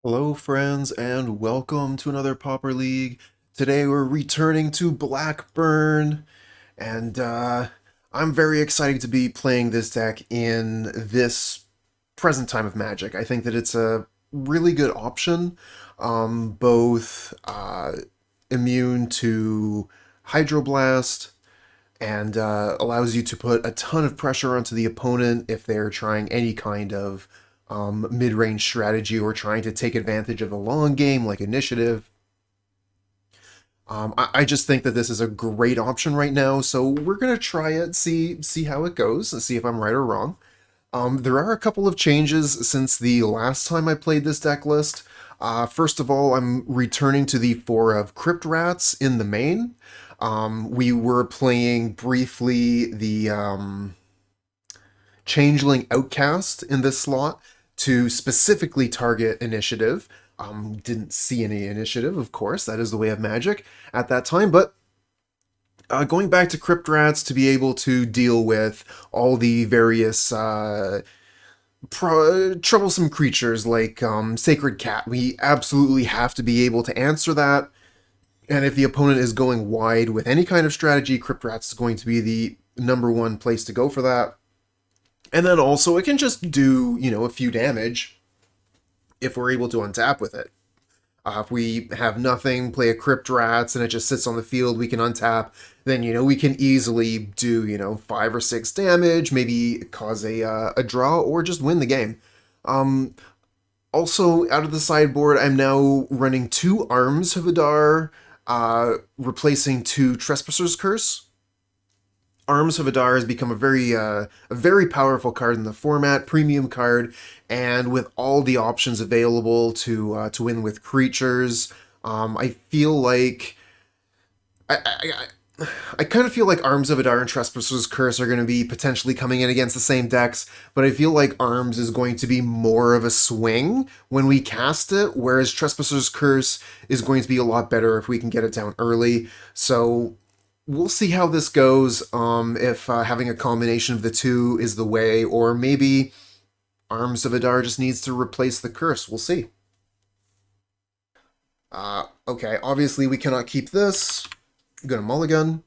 Hello, friends, and welcome to another Pauper League. Today we're returning to Blackburn, and I'm very excited to be playing this deck in this present time of Magic. I think that it's a really good option, both immune to Hydroblast and allows you to put a ton of pressure onto the opponent if they're trying any kind of mid-range strategy or trying to take advantage of the long game like initiative. I just think that this is a great option right now, so we're gonna try it, see how it goes, and see if I'm right or wrong. There are a couple of changes since the last time I played this deck list. First of all, I'm returning to the four of Crypt Rats in the main. We were playing briefly the Changeling Outcast in this slot to specifically target initiative. Didn't see any initiative, of course, that is the way of Magic at that time, but going back to Crypt Rats to be able to deal with all the various troublesome creatures like Sacred Cat, we absolutely have to be able to answer that. And if the opponent is going wide with any kind of strategy, Crypt Rats is going to be the number one place to go for that. And then also, it can just do, a few damage if we're able to untap with it. If we have nothing, play a Crypt Rats, and it just sits on the field, we can untap, then, we can easily do, 5 or 6 damage, maybe cause a draw, or just win the game. Also, out of the sideboard, I'm now running 2 Arms of Hadar, replacing 2 Trespasser's Curse. Arms of Hadar has become a very powerful card in the format, premium card, and with all the options available to win with creatures, I feel like I kind of feel like Arms of Hadar and Trespasser's Curse are going to be potentially coming in against the same decks, but I feel like Arms is going to be more of a swing when we cast it, whereas Trespasser's Curse is going to be a lot better if we can get it down early. So we'll see how this goes, if having a combination of the two is the way, or maybe Arms of Hadar just needs to replace the curse. We'll see. Okay, obviously we cannot keep this. I'm gonna mulligan.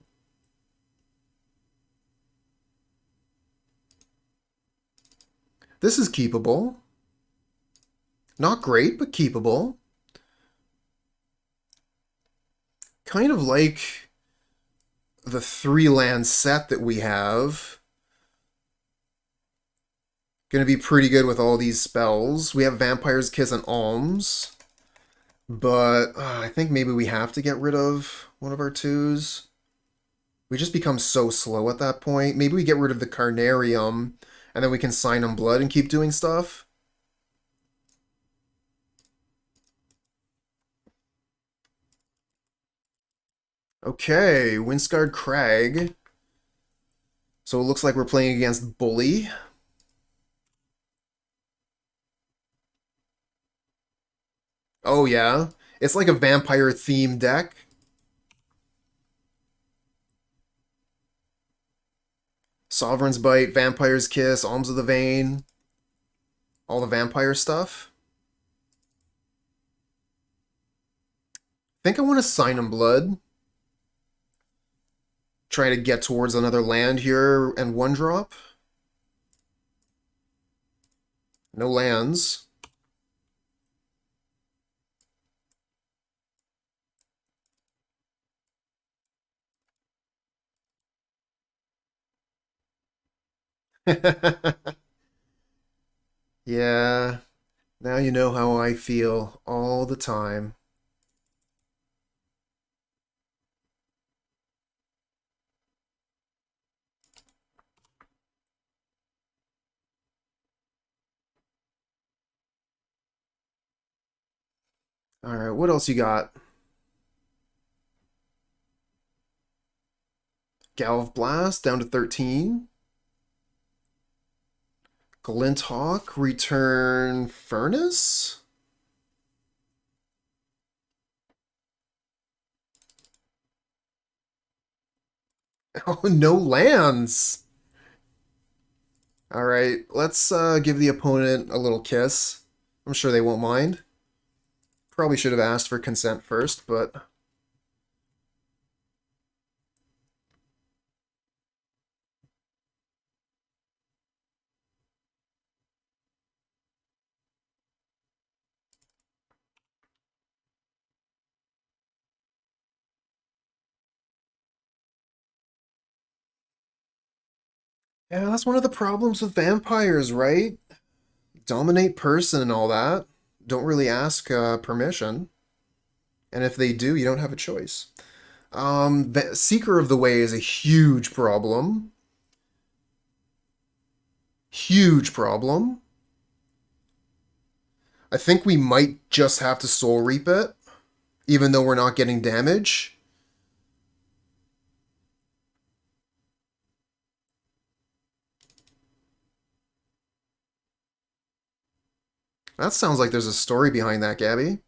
This is keepable. Not great, but keepable. Kind of like the 3-land set that we have. Gonna be pretty good with all these spells. We have Vampire's Kiss and Alms. But I think maybe we have to get rid of one of our 2s. We just become so slow at that point. Maybe we get rid of the Carnarium, and then we can sign on blood and keep doing stuff. Okay, Windscarred Crag. So it looks like we're playing against Bully. Oh yeah, it's like a vampire themed deck. Sovereign's Bite, Vampire's Kiss, Alms of the Vein, all the vampire stuff. I think I want to sign in blood. Try to get towards another land here and 1-drop. No lands. Yeah, now you know how I feel all the time. Alright, what else you got? Galv Blast down to 13. Glinthawk, return Furnace? Oh, no lands! Alright, let's give the opponent a little kiss. I'm sure they won't mind. Probably should have asked for consent first, but... Yeah, that's one of the problems with vampires, right? Dominate person and all that. Don't really ask permission. And if they do, you don't have a choice. Seeker of the Way is a huge problem. Huge problem. I think we might just have to Soul Reap it, even though we're not getting damage. That sounds like there's a story behind that, Gabby.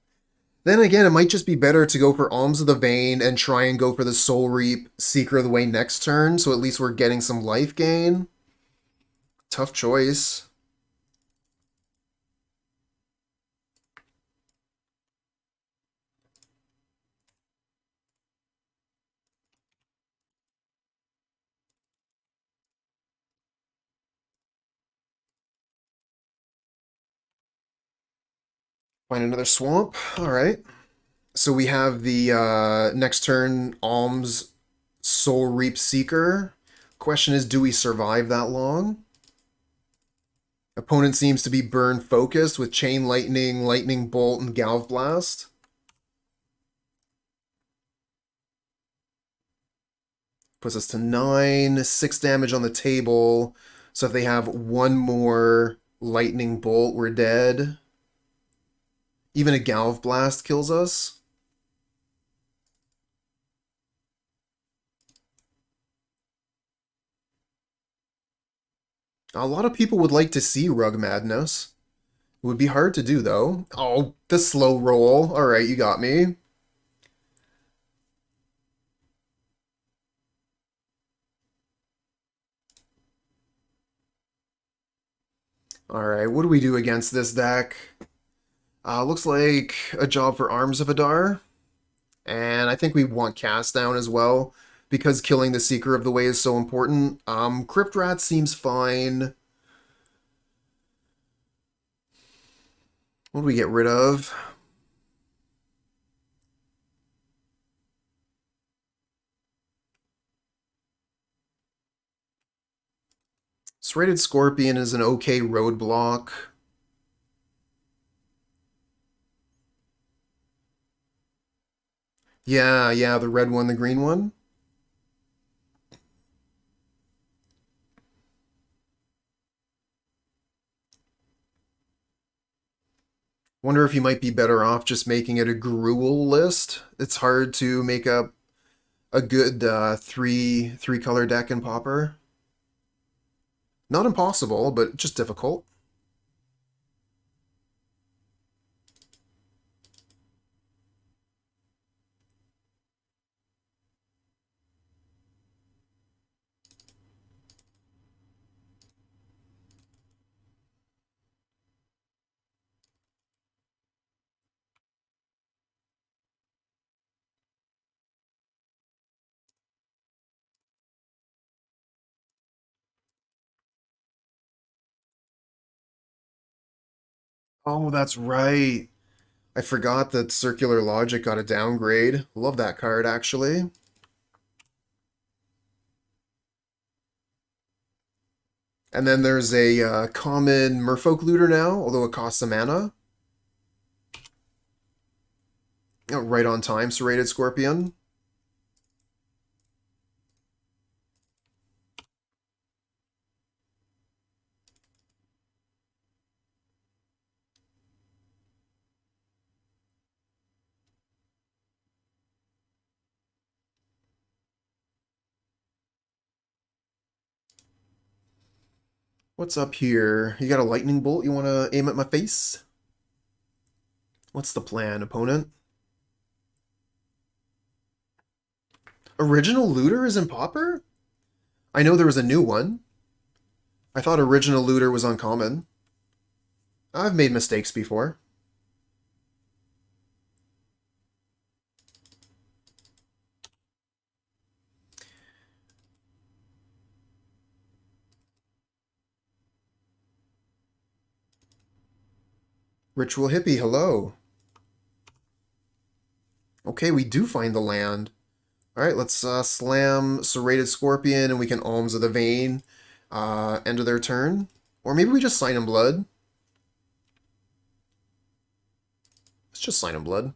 Then again, it might just be better to go for Alms of the Vein and try and go for the Soul Reap Seeker of the Way next turn, so at least we're getting some life gain. Tough choice. Find another swamp. All right. So we have the next turn Alms Soul Reap Seeker. Question is, do we survive that long? Opponent seems to be burn focused with Chain Lightning, Lightning Bolt, and Galv Blast. Puts us to 9, 6 damage on the table. So if they have one more Lightning Bolt, we're dead. Even a Galv Blast kills us. A lot of people would like to see Rug Madness. It would be hard to do, though. Oh, the slow roll. Alright, you got me. Alright, what do we do against this deck? Looks like a job for Arms of Hadar. And I think we want Cast Down as well, because killing the Seeker of the Way is so important. Crypt Rats seems fine. What do we get rid of? Serrated Scorpion is an okay roadblock. Yeah, the red one, the green one. Wonder if you might be better off just making it a Gruul list. It's hard to make up a good three color deck in Pauper. Not impossible, but just difficult. Oh, that's right. I forgot that Circular Logic got a downgrade. Love that card, actually. And then there's a common Merfolk Looter now, although it costs a mana. Oh, right on time, Serrated Scorpion. What's up here? You got a lightning bolt you want to aim at my face? What's the plan, opponent? Original Looter is in Pauper? I know there was a new one. I thought Original Looter was uncommon. I've made mistakes before. Ritual Hippie, hello. Okay, we do find the land. Alright, let's slam Serrated Scorpion and we can Alms of the Vein. End of their turn. Or maybe we just sign in blood. Let's just sign in blood.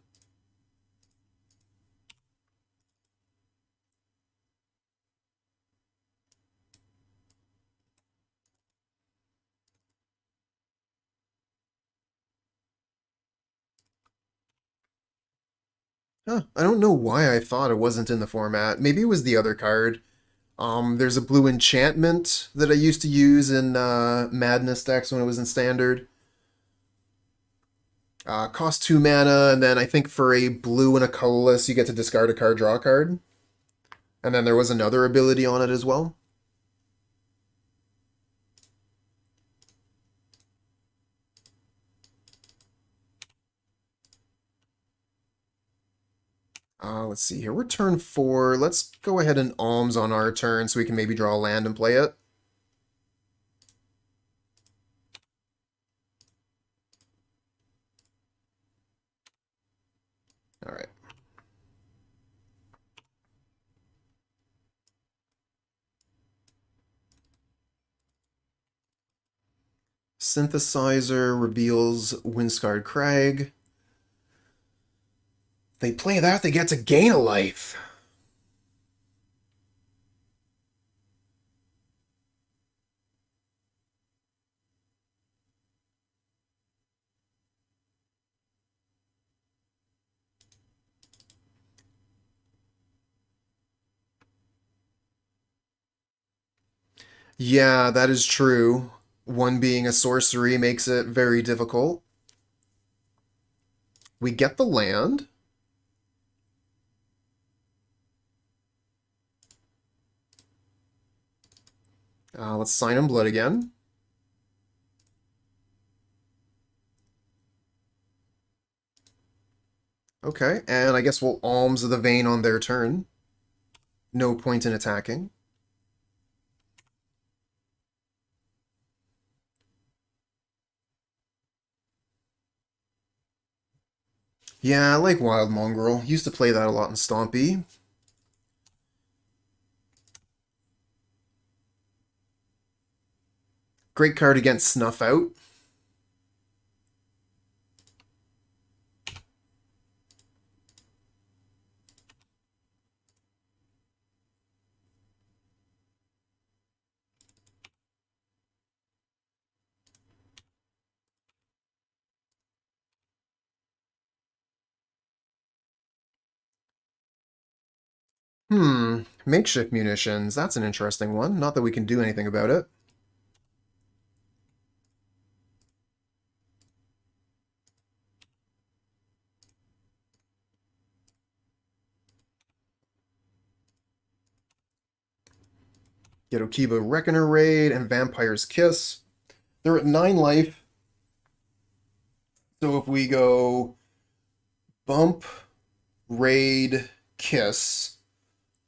Huh, I don't know why I thought it wasn't in the format. Maybe it was the other card. There's a blue enchantment that I used to use in Madness decks when it was in Standard. Cost 2 mana, and then I think for a blue and a colorless, you get to discard a card, draw a card. And then there was another ability on it as well. Let's see here. We're turn 4. Let's go ahead and Alms on our turn so we can maybe draw a land and play it. All right. Synthesizer reveals Windscarred Crag. If they play that, they get to gain a life. Yeah, that is true. One being a sorcery makes it very difficult. We get the land. Let's sign in blood again. Okay, and I guess we'll Alms of the Vein on their turn. No point in attacking. Yeah, I like Wild Mongrel. Used to play that a lot in Stompy. Great card against Snuff Out. Makeshift munitions. That's an interesting one. Not that we can do anything about it. Get Okiba Reckoner Raid and Vampire's Kiss. They're at 9 life. So if we go Bump, Raid, Kiss,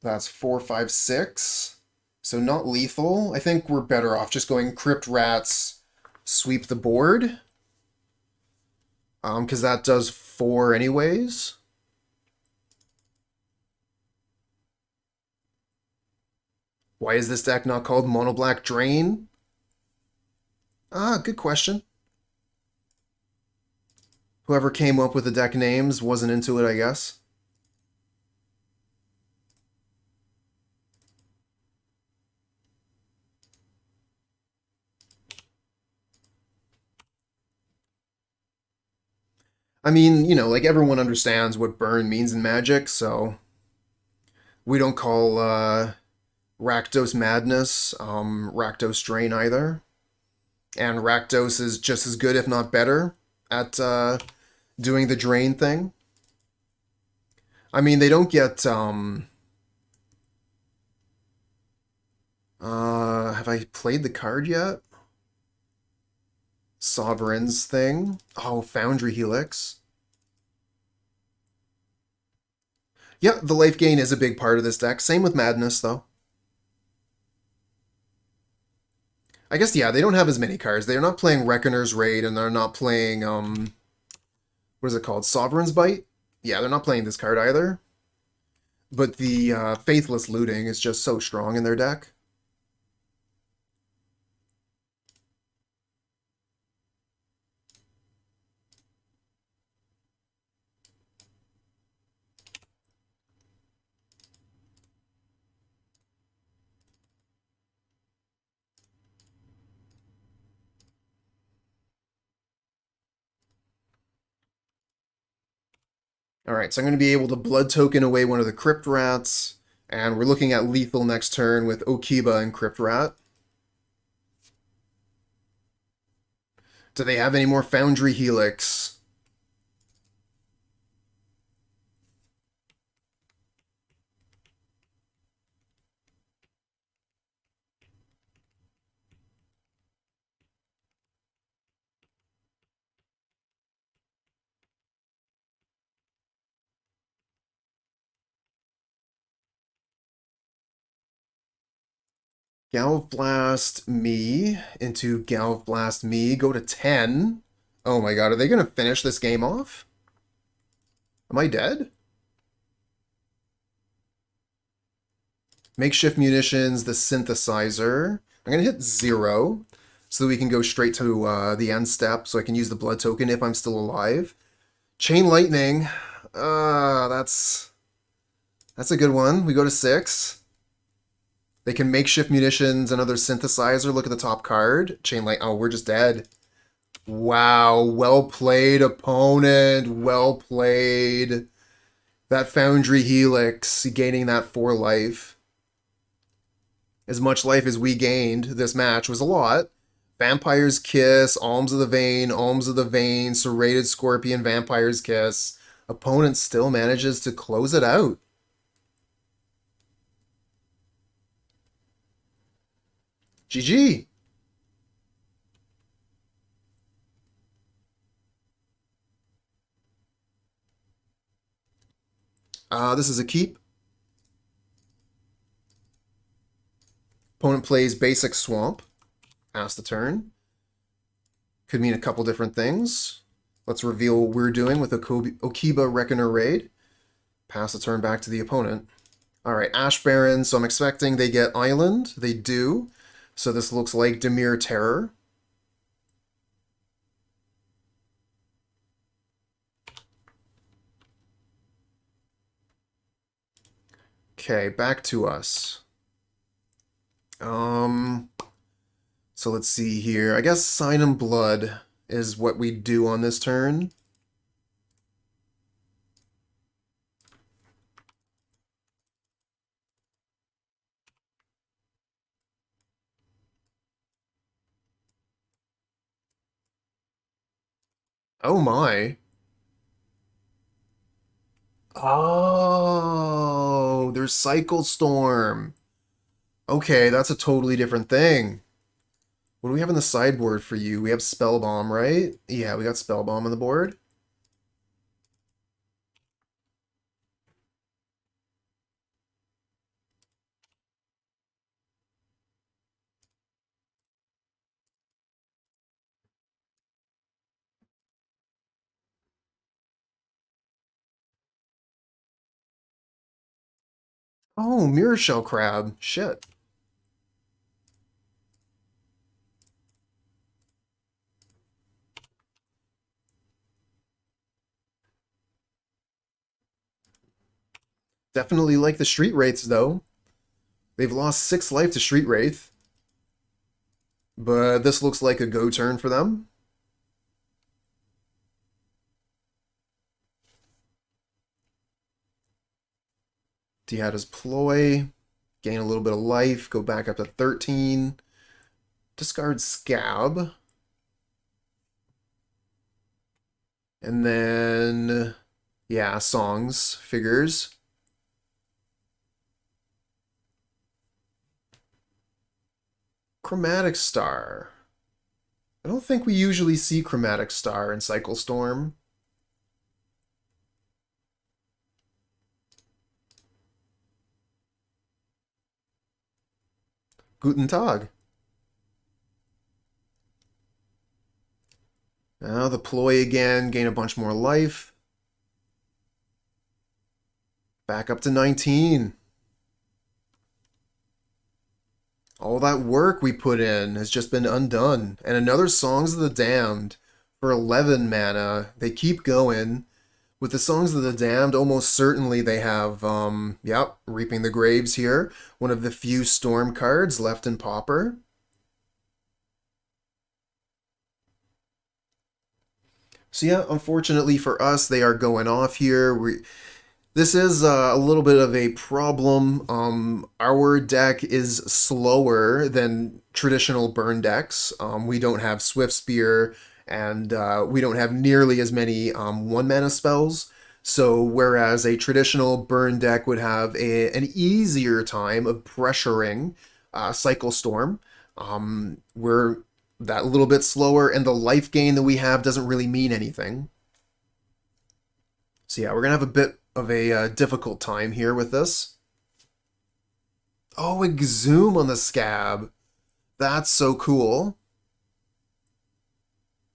that's 4, 5, 6. So not lethal. I think we're better off just going Crypt Rats, sweep the board. Because that does 4 anyways. Why is this deck not called Mono Black Drain? Good question. Whoever came up with the deck names wasn't into it, I guess. I mean, like everyone understands what burn means in Magic, so we don't call Rakdos Madness Rakdos Drain either. And Rakdos is just as good, if not better, at doing the drain thing. I mean, they don't get have I played the card yet? Sovereign's thing. Oh, Foundry Helix. Yeah, the life gain is a big part of this deck. Same with Madness, though. I guess, yeah, they don't have as many cards. They're not playing Reckoner's Raid, and they're not playing what is it called? Sovereign's Bite? Yeah, they're not playing this card either. But the Faithless Looting is just so strong in their deck. Alright, so I'm going to be able to Blood Token away one of the Crypt Rats, and we're looking at lethal next turn with Okiba and Crypt Rat. Do they have any more Foundry Helix? Galv Blast me into Galv Blast me. Go to 10. Oh my god, are they going to finish this game off? Am I dead? Makeshift Munitions, the Synthesizer. I'm going to hit 0 so that we can go straight to the end step so I can use the Blood Token if I'm still alive. Chain Lightning. That's a good one. We go to 6. They can Makeshift Munitions, another Synthesizer. Look at the top card. Chain Light. Oh, we're just dead. Wow. Well played, opponent. Well played. That Foundry Helix, gaining that 4 life. As much life as we gained this match was a lot. Vampire's Kiss, Alms of the Vein, Serrated Scorpion, Vampire's Kiss. Opponent still manages to close it out. GG. This is a keep. Opponent plays basic swamp. Pass the turn. Could mean a couple different things. Let's reveal what we're doing with Okiba Reckoner Raid. Pass the turn back to the opponent. Alright, Ash Baron, so I'm expecting they get Island. They do. So this looks like Dimir Terror. Okay, back to us. So let's see here. I guess Sign and Blood is what we do on this turn. Oh my. Oh, there's Cycle Storm. Okay, that's a totally different thing. What do we have in the sideboard for you? We have Spellbomb, right? Yeah, we got Spellbomb on the board. Oh, Mirror Shell Crab. Shit. Definitely like the Street Wraiths, though. They've lost 6 life to Street Wraith. But this looks like a go turn for them. Diada's Ploy. Gain a little bit of life. Go back up to 13. Discard Scab. And then, yeah, Songs, Figures. Chromatic Star. I don't think we usually see Chromatic Star in Cycle Storm. Guten Tag. Now the ploy again, gain a bunch more life. Back up to 19. All that work we put in has just been undone. And another Songs of the Damned for 11 mana. They keep going. With the Songs of the Damned, almost certainly they have, yep, Reaping the Graves here. One of the few Storm cards left in Pauper. So yeah, unfortunately for us, they are going off here. This is a little bit of a problem. Our deck is slower than traditional burn decks. We don't have Swift Spear, and we don't have nearly as many one mana spells. So whereas a traditional burn deck would have an easier time of pressuring Cycle Storm, we're that little bit slower, and the life gain that we have doesn't really mean anything. So yeah, we're gonna have a bit of a difficult time here with this. Oh, Exhume on the Scab. That's so cool.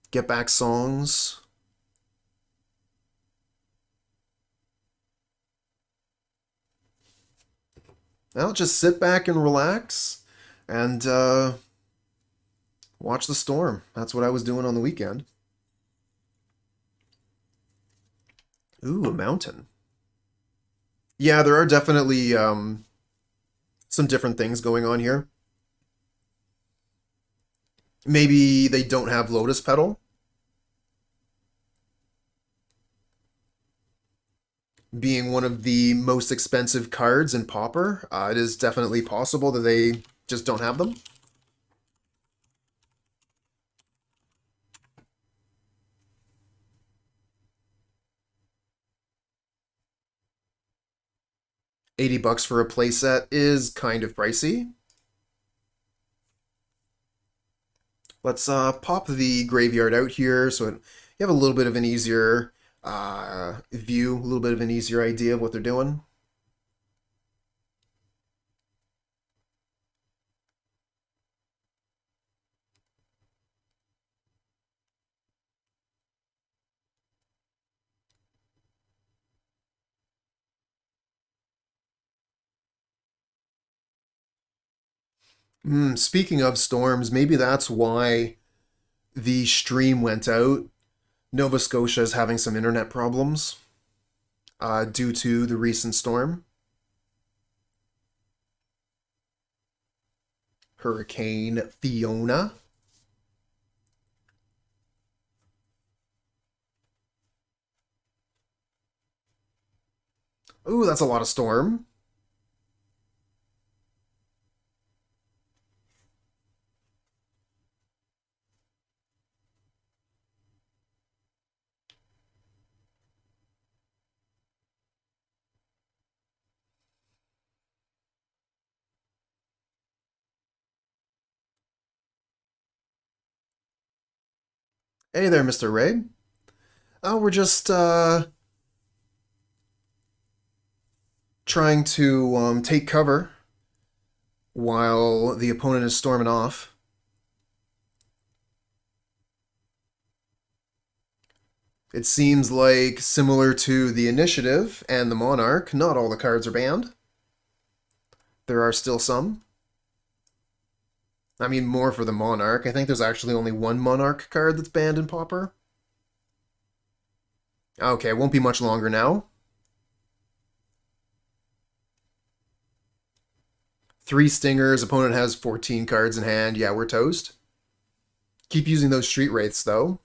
Get back songs. Well, just sit back and relax and watch the storm. That's what I was doing on the weekend. Ooh, a mountain. Yeah, there are definitely some different things going on here. Maybe they don't have Lotus Petal. Being one of the most expensive cards in Pauper, it is definitely possible that they just don't have them. $80 for a playset is kind of pricey. Let's pop the graveyard out here so you have a little bit of an easier view, a little bit of an easier idea of what they're doing. Speaking of storms, maybe that's why the stream went out. Nova Scotia is having some internet problems due to the recent storm. Hurricane Fiona. Ooh, that's a lot of storm. Hey there, Mr. Ray. Oh, we're just trying to take cover while the opponent is storming off. It seems like, similar to the Initiative and the Monarch, not all the cards are banned. There are still some. I mean, more for the Monarch. I think there's actually only one Monarch card that's banned in Pauper. Okay, it won't be much longer now. 3 Stingers, opponent has 14 cards in hand. Yeah, we're toast. Keep using those Street Wraiths, though.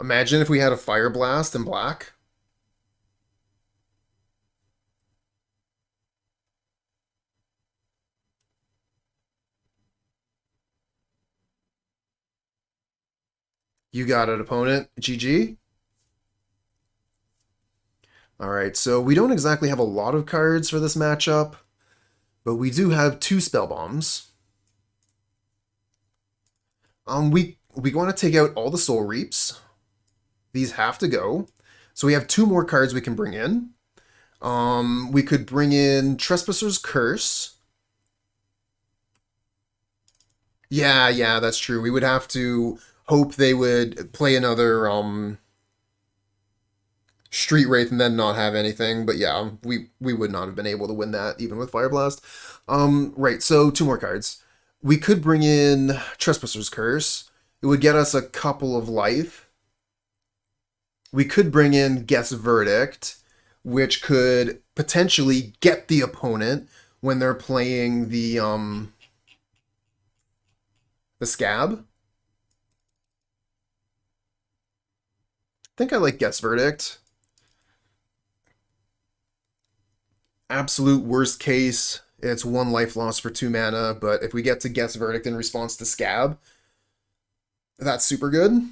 Imagine if we had a Fire Blast in black. You got it, opponent. GG. Alright, so we don't exactly have a lot of cards for this matchup, but we do have 2 Spellbombs. We want to take out all the Soul Reaps. These have to go. So we have 2 more cards we can bring in. We could bring in Trespasser's Curse. Yeah, that's true. We would have to hope they would play another Street Wraith and then not have anything. But yeah, we would not have been able to win that even with Fire Blast. Right. So two more cards. We could bring in Trespasser's Curse. It would get us a couple of life. We could bring in Geth's Verdict, which could potentially get the opponent when they're playing the Scab. I think I like Geth's Verdict. Absolute worst case, it's one life loss for 2 mana, but if we get to Geth's Verdict in response to Scab, that's super good.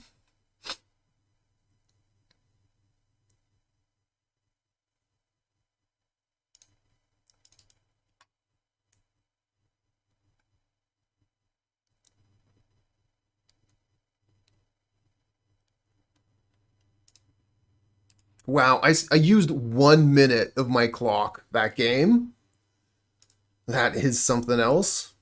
Wow, I used 1 minute of my clock that game. That is something else.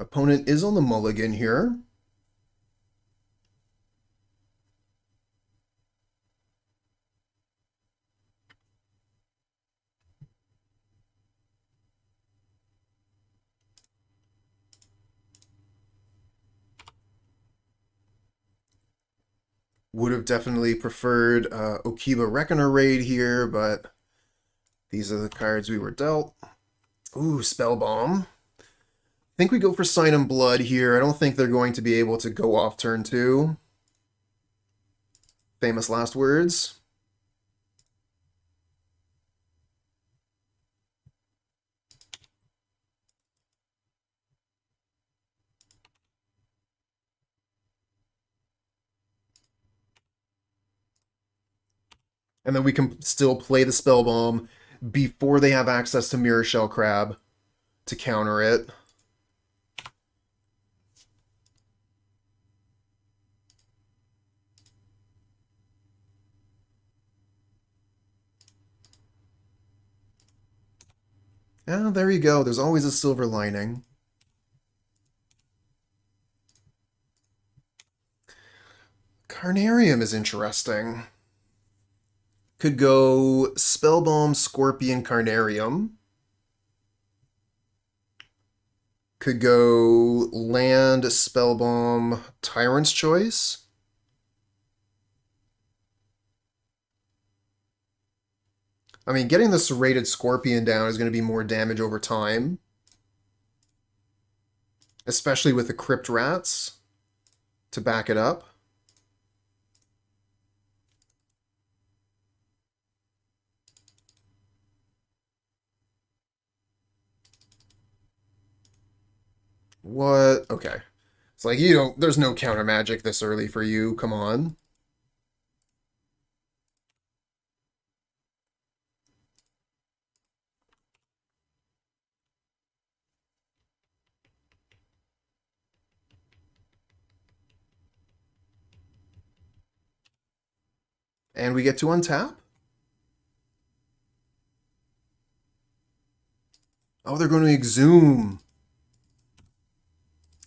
Opponent is on the mulligan here. Would have definitely preferred Okiba Reckoner Raid here, but these are the cards we were dealt. Ooh, Spellbomb. I think we go for Sign and Blood here. I don't think they're going to be able to go off turn 2. Famous last words. And then we can still play the Spellbomb before they have access to Mirror Shell Crab to counter it. Yeah, there you go. There's always a silver lining. Carnarium is interesting. Could go Spellbomb, Scorpion, Carnarium. Could go Land, Spellbomb, Tyrant's Choice. I mean, getting the Serrated Scorpion down is going to be more damage over time. Especially with the Crypt Rats to back it up. What? Okay. It's like, you don't, there's no counter magic this early for you. Come on. And we get to untap. Oh, they're going to exhume.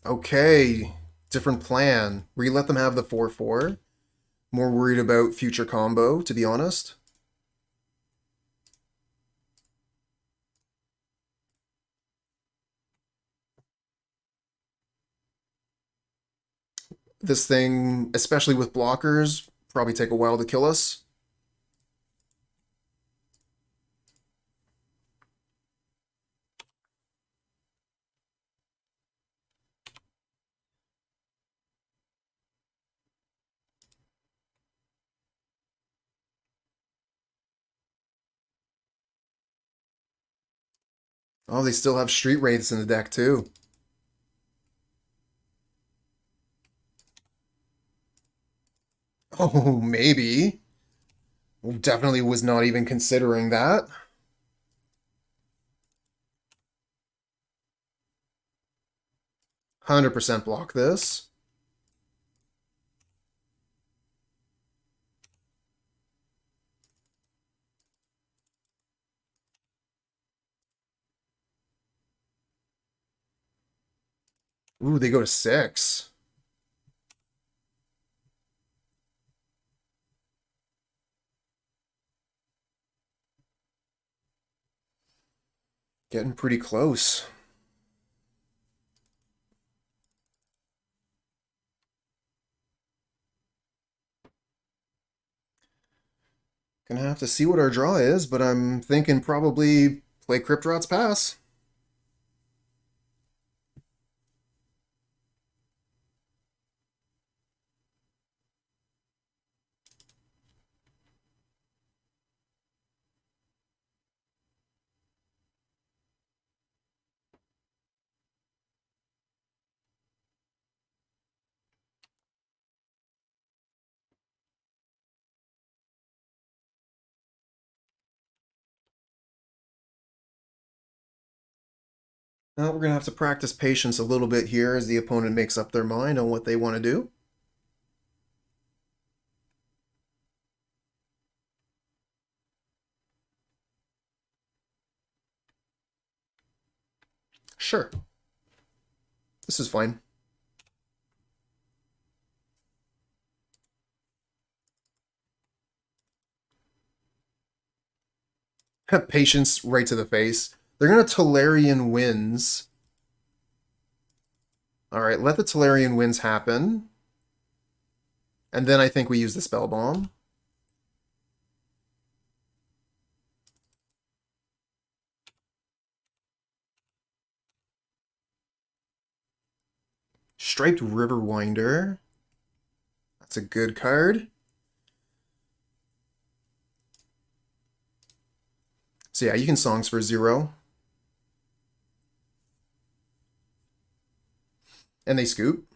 Okay. Different plan. We let them have the 4/4. More worried about future combo, to be honest. This thing, especially with blockers, probably take a while to kill us. Oh, they still have Street Wraiths in the deck, too. Oh, maybe. Definitely was not even considering that. 100% block this. Ooh, they go to 6. Getting pretty close. Gonna have to see what our draw is, but I'm thinking probably play Crypt Rats pass. Now we're gonna have to practice patience a little bit here as the opponent makes up their mind on what they want to do. Sure. This is fine. Patience right to the face. They're gonna Tolarian Winds. Alright, let the Tolarian Winds happen. And then I think we use the Spellbomb. Striped Riverwinder. That's a good card. So yeah, you can Songs for 0. And they scoop.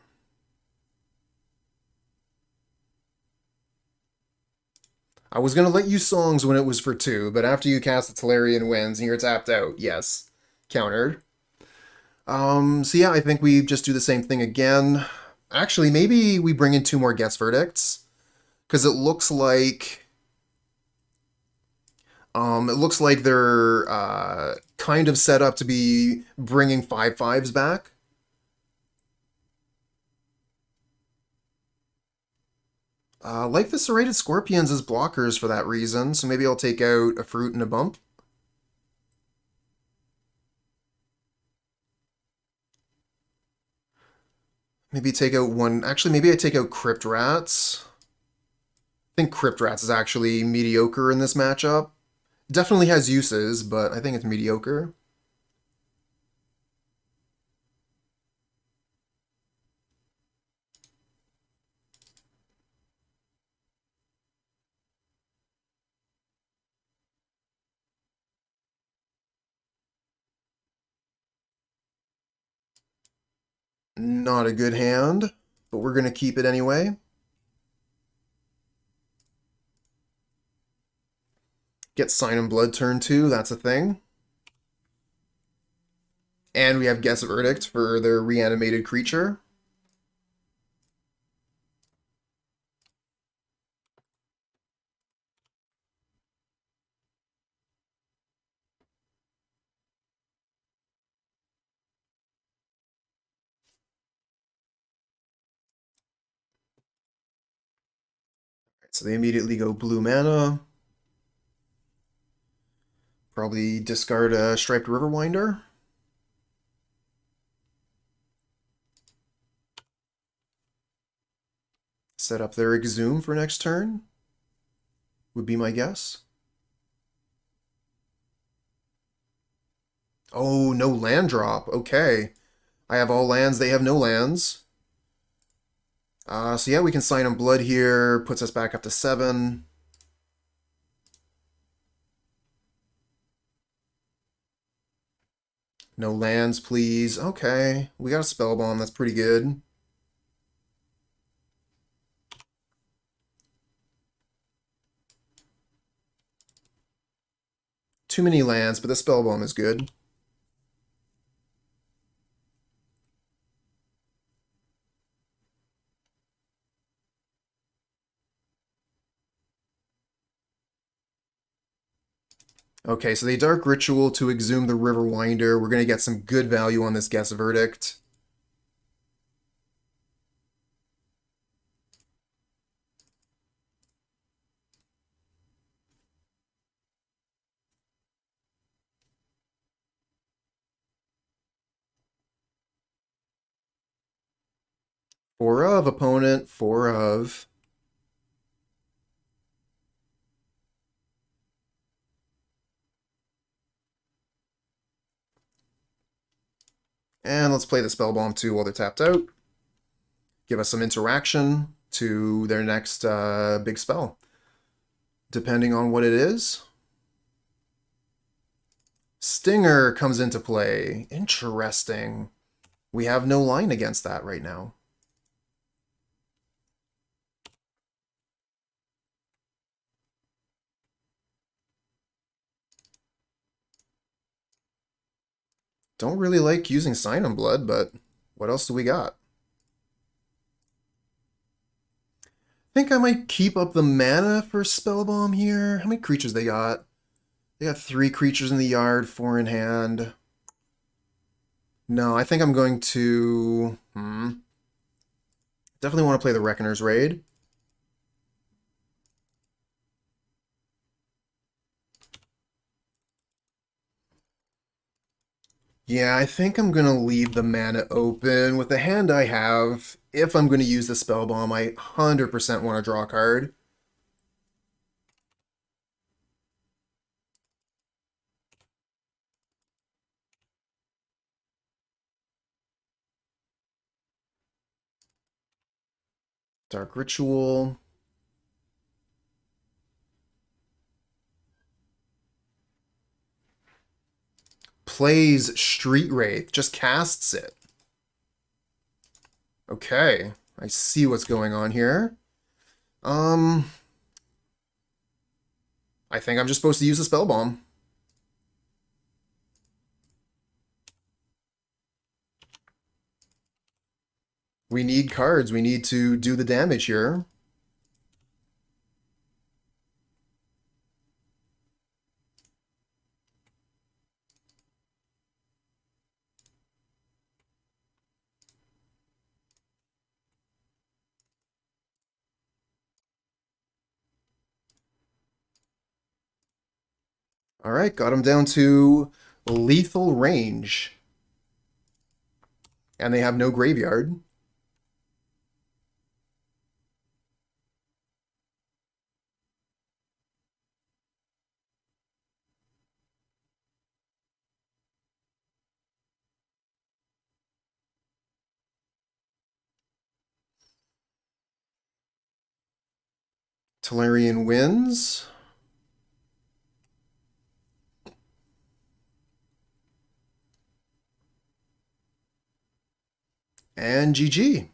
I was going to let you Songs when it was for 2, but after you cast the Tolarian Winds and you're tapped out, yes. Countered. So yeah, I think we just do the same thing again. Actually, maybe we bring in 2 more Geth's Verdicts. Because it looks like... they're kind of set up to be bringing 5/5s back. Like the Serrated Scorpions as blockers for that reason, so maybe I'll take out a Fruit and a Bump. Maybe take out one... Actually, maybe I take out Crypt Rats. I think Crypt Rats is actually mediocre in this matchup. Definitely has uses, but I think it's mediocre. Not a good hand, but we're going to keep it anyway. Get Sign in Blood turn 2, that's a thing. And we have Geth's Verdict for their reanimated creature. So they immediately go blue mana. Probably discard a Striped Riverwinder. Set up their Exhume for next turn, would be my guess. Oh, no land drop. Okay. I have all lands, they have no lands. So yeah, we can Sign in Blood here, puts us back up to 7. No lands, please. Okay, we got a Spellbomb, that's pretty good. Too many lands, but the Spellbomb is good. Okay, so they Dark Ritual to Exhume the Riverwinder. We're going to get some good value on this Guess Verdict. Four of, opponent. Four of. And let's play the Spellbomb too while they're tapped out. Give us some interaction to their next big spell. Depending on what it is. Stinger comes into play. Interesting. We have no line against that right now. Don't really like using Sign on Blood, but what else do we got? I think I might keep up the mana for Spellbomb here. How many creatures they got? They got 3 creatures in the yard, 4 in hand. No, I think I'm going to... Definitely want to play the Reckoner's Raid. Yeah, I think I'm going to leave the mana open. With the hand I have, if I'm going to use the Spellbomb, I 100% want to draw a card. Dark Ritual. Plays Street Wraith, just casts it. Okay, I see what's going on here. I think I'm just supposed to use a Spellbomb. We need cards. We need to do the damage here. All right, got him down to lethal range. And they have no graveyard. Tolarian wins. And GG.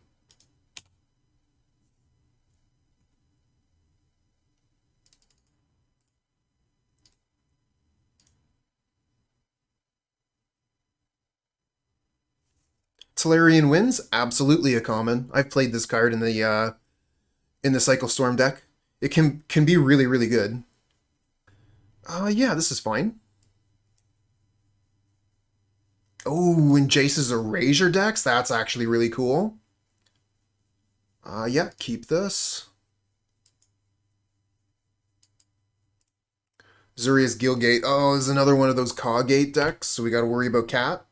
Tolarian wins, absolutely a common. I've played this card in the Cycle Storm deck. It can be really, really good. Yeah, this is fine. Oh, and Jace's Erasure decks? That's actually really cool. Yeah, keep this. Zuria's Gate. Oh, there's another one of those Caw Gate decks, so we gotta worry about Cat.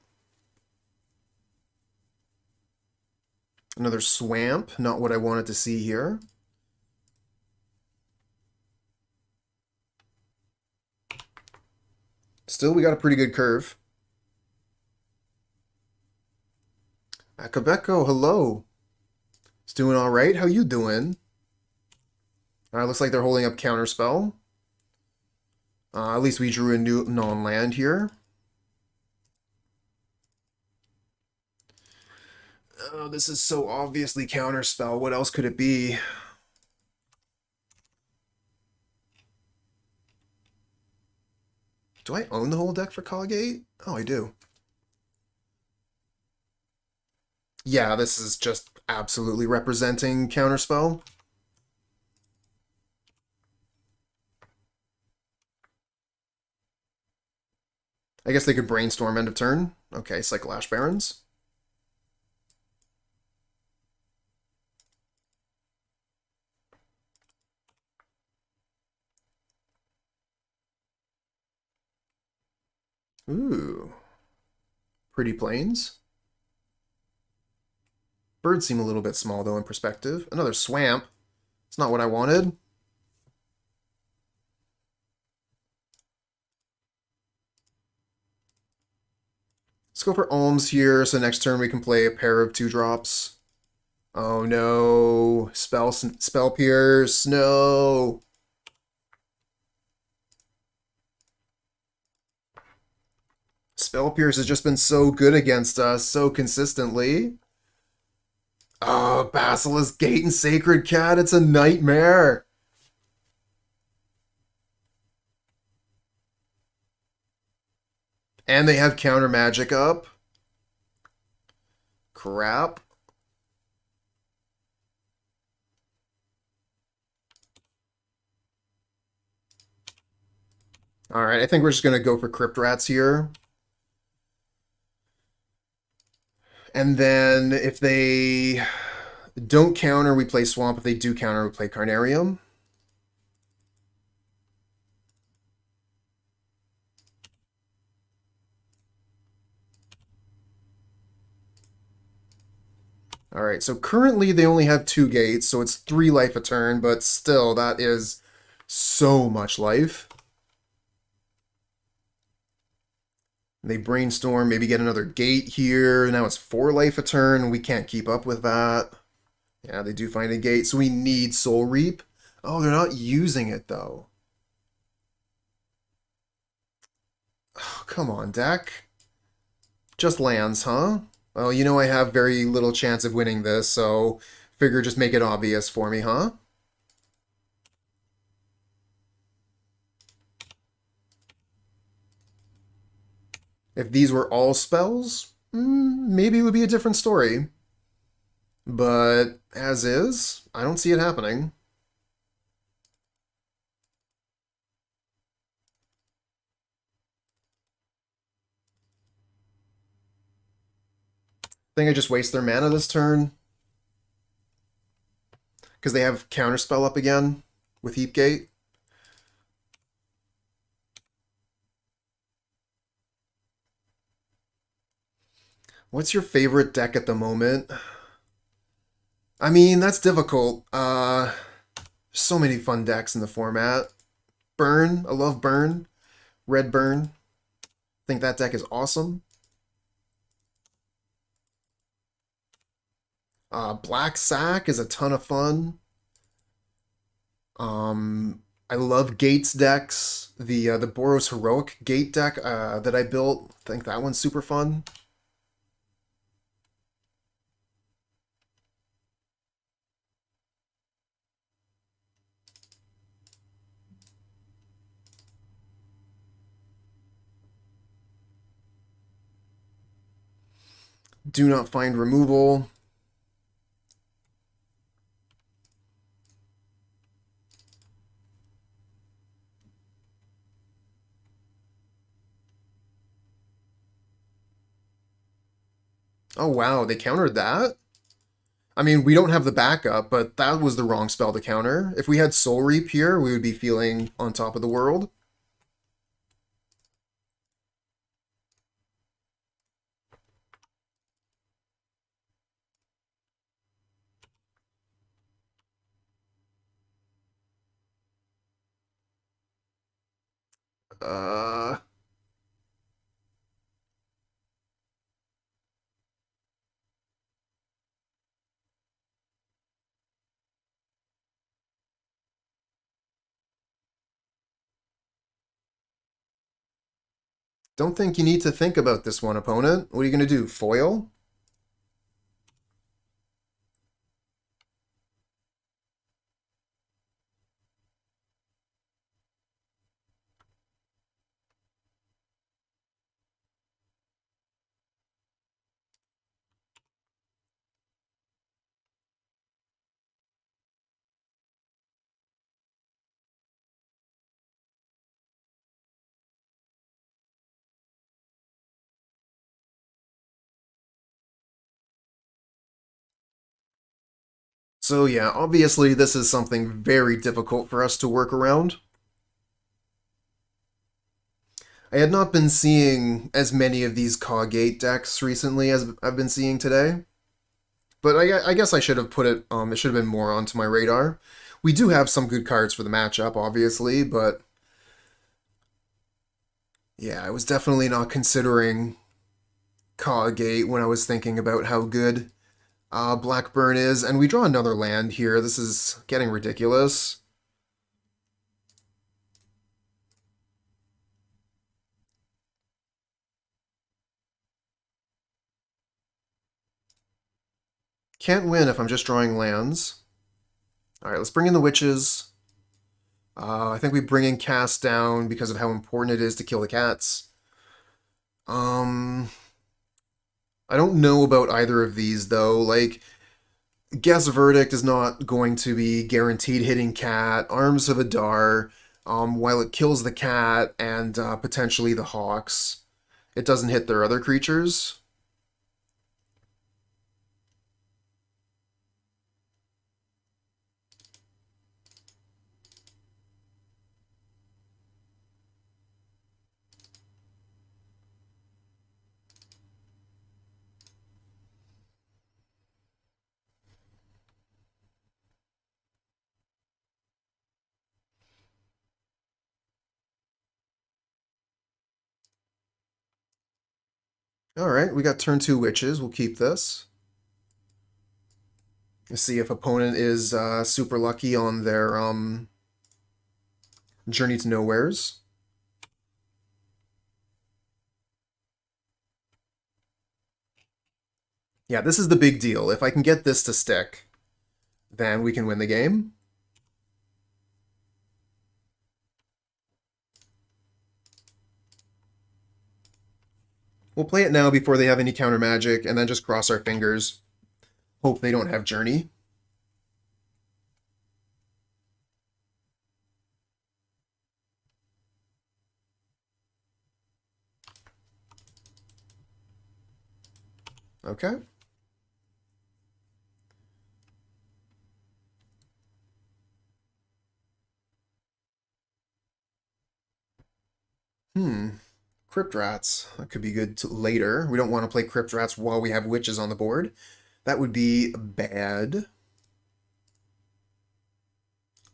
Another Swamp, not what I wanted to see here. Still, we got a pretty good curve. Akabeko, hello. It's doing all right. How you doing? Looks like they're holding up Counterspell. At least we drew a new non-land here. Oh, this is so obviously Counterspell. What else could it be? Do I own the whole deck for Caw Gate? Oh, I do. Yeah, this is just absolutely representing Counterspell. I guess they could brainstorm end of turn. Okay, Cycle Ash Barrens. Ooh. Pretty plains. Birds seem a little bit small, though, in perspective. Another swamp. It's not what I wanted. Let's go for Alms here, so next turn we can play a pair of 2-drops. Oh no. Spell Pierce. No. Spell Pierce has just been so good against us so consistently. Oh, Basilisk Gate and Sacred Cat, it's a nightmare. And they have counter magic up. Crap. Alright, I think we're just going to go for Crypt Rats here. And then if they don't counter, we play Swamp. If they do counter, we play Carnarium. Alright, so currently they only have 2 gates, so it's 3 life a turn, but still, that is so much life. They brainstorm, maybe get another gate here. Now it's 4 life a turn. We can't keep up with that. Yeah, they do find a gate, so we need Soul Reap. Oh, they're not using it, though. Oh, come on, deck. Just lands, huh? Well, you know I have very little chance of winning this, so figure just make it obvious for me, huh? If these were all spells, maybe it would be a different story. But as is, I don't see it happening. Think I just waste their mana this turn. Because they have Counterspell up again with Heap Gate. What's your favorite deck at the moment? I mean, that's difficult. So many fun decks in the format. Burn, I love Burn. Red Burn. Think that deck is awesome. Black Sack is a ton of fun. I love Gates decks. The Boros Heroic Gate deck that I built, I think that one's super fun. Do not find removal. Oh wow, they countered that? I mean, we don't have the backup, but that was the wrong spell to counter. If we had Soul Reap here, we would be feeling on top of the world. Uh, don't think you need to think about this one, opponent. What are you going to do, foil? So yeah, obviously this is something very difficult for us to work around. I had not been seeing as many of these Caw Gate decks recently as I've been seeing today, but I guess I should have put it. It should have been more onto my radar. We do have some good cards for the matchup, obviously, but yeah, I was definitely not considering Caw Gate when I was thinking about how good Blackburn is. And we draw another land here. This is getting ridiculous. Can't win if I'm just drawing lands. Alright, let's bring in the Witches. I think we bring in Cast Down because of how important it is to kill the cats. I don't know about either of these, though. Like, Geth's Verdict is not going to be guaranteed hitting cat. Arms of Hadar, while it kills the cat and potentially the hawks, it doesn't hit their other creatures. Alright, we got turn 2 Witches. We'll keep this. Let's see if opponent is super lucky on their Journey to Nowheres. Yeah, this is the big deal. If I can get this to stick, then we can win the game. We'll play it now before they have any counter magic, and then just cross our fingers. Hope they don't have Journey. Okay. Crypt Rats. That could be good later. We don't want to play Crypt Rats while we have Witches on the board. That would be bad.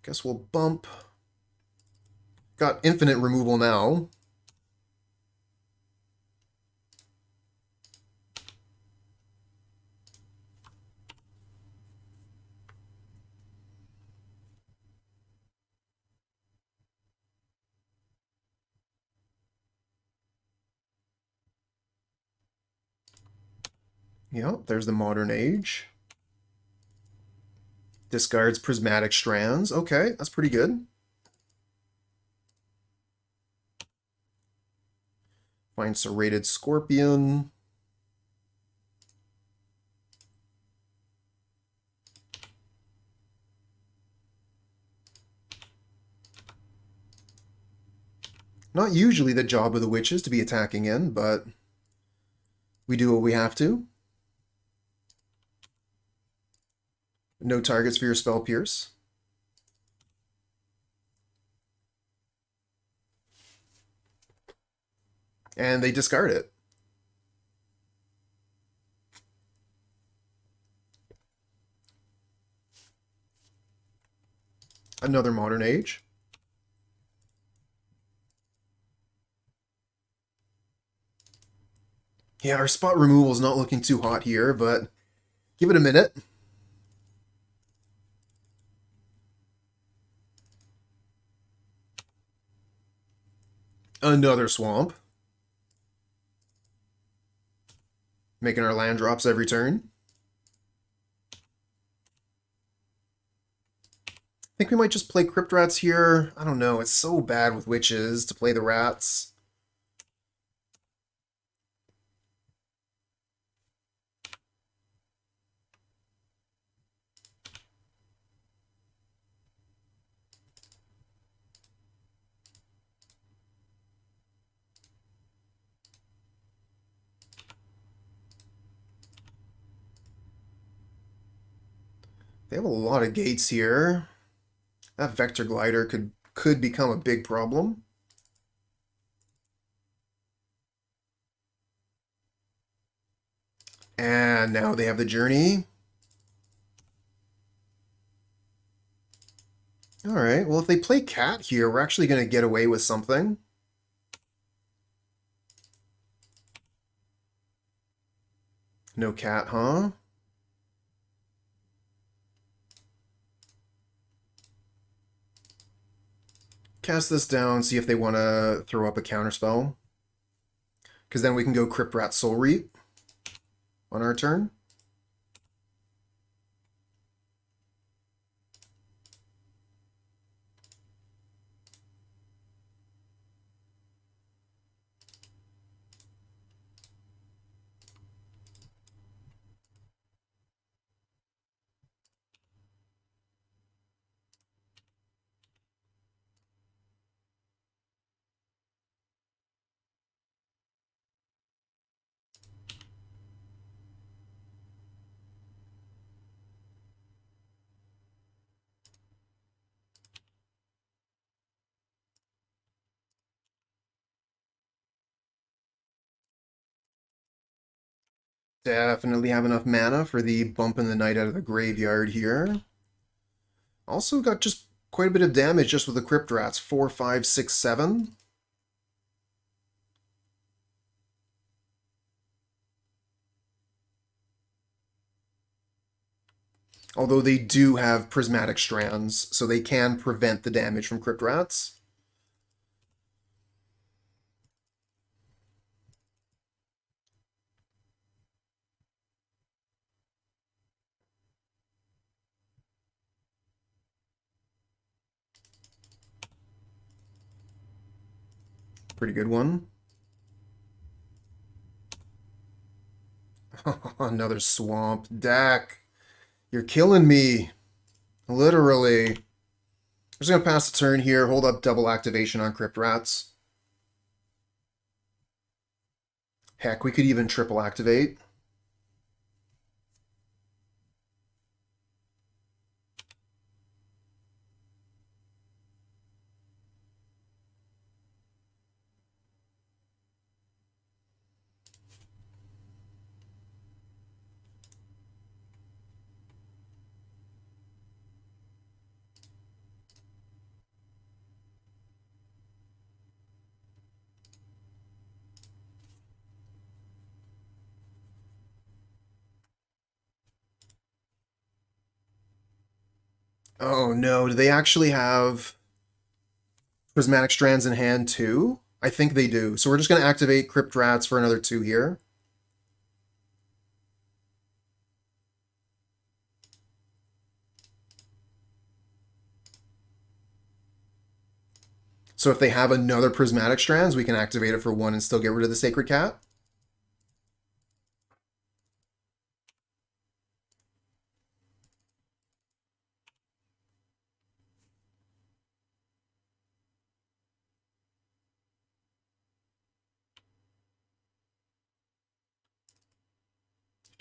Guess we'll bump. Got infinite removal now. Yep, there's the Modern Age. Discards Prismatic Strands. Okay, that's pretty good. Find Serrated Scorpion. Not usually the job of the Witches to be attacking in, but we do what we have to. No targets for your Spell Pierce. And they discard it. Another Modern Age. Yeah, our spot removal is not looking too hot here, but give it a minute. Another Swamp. Making our land drops every turn. I think we might just play Crypt Rats here. I don't know, it's so bad with Witches to play the Rats. They have a lot of gates here. That Vector Glider could become a big problem. And now they have the Journey. Alright, well if they play Cat here, we're actually going to get away with something. No Cat, huh? Cast this down, see if they want to throw up a counterspell. Because then we can go Crypt Rat Soul Reap on our turn. Definitely have enough mana for the bump in the night out of the graveyard here. Also got just quite a bit of damage just with the Crypt Rats. 4, 5, 6, 7. Although they do have Prismatic Strands, so they can prevent the damage from Crypt Rats. Pretty good one. Another swamp deck. You're killing me. Literally. I'm just going to pass the turn here, hold up double activation on Crypt Rats. Heck, we could even triple activate. Oh no, do they actually have Prismatic Strands in hand too? I think they do. So we're just going to activate Crypt Rats for another 2 here. So if they have another Prismatic Strands, we can activate it for 1 and still get rid of the Sacred Cat.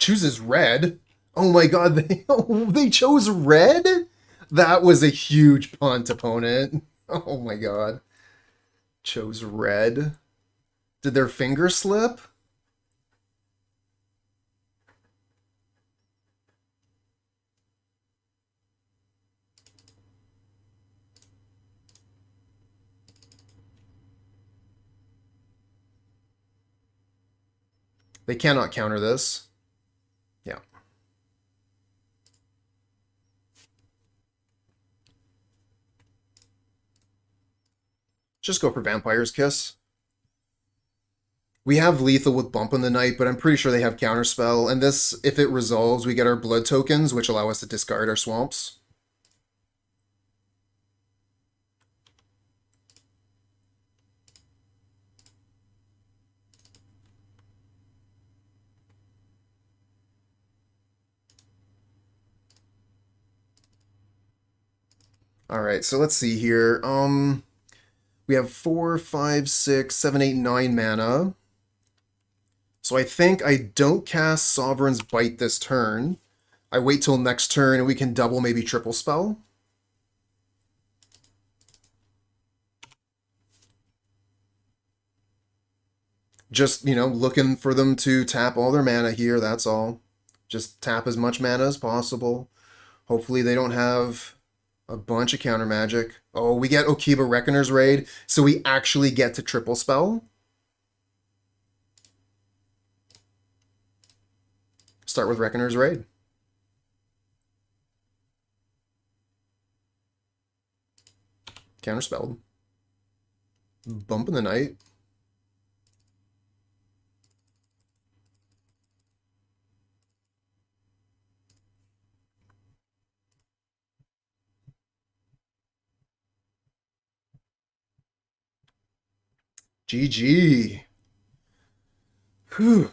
Chooses red. Oh my god, they chose red? That was a huge punt, opponent. Oh my god. Chose red. Did their finger slip? They cannot counter this. Yeah. Just go for Vampire's Kiss. We have lethal with Bump in the Night, but I'm pretty sure they have Counterspell. And this, if it resolves, we get our blood tokens, which allow us to discard our swamps. Alright, so let's see here. We have 4, 5, 6, 7, 8, 9 mana. So I think I don't cast Sovereign's Bite this turn. I wait till next turn and we can double, maybe triple spell. Just, you know, looking for them to tap all their mana here, that's all. Just tap as much mana as possible. Hopefully they don't have a bunch of counter magic. Oh, we get Okiba Reckoner's Raid, so we actually get to triple spell. Start with Reckoner's Raid. Counterspelled. Bump in the night. GG. Whew.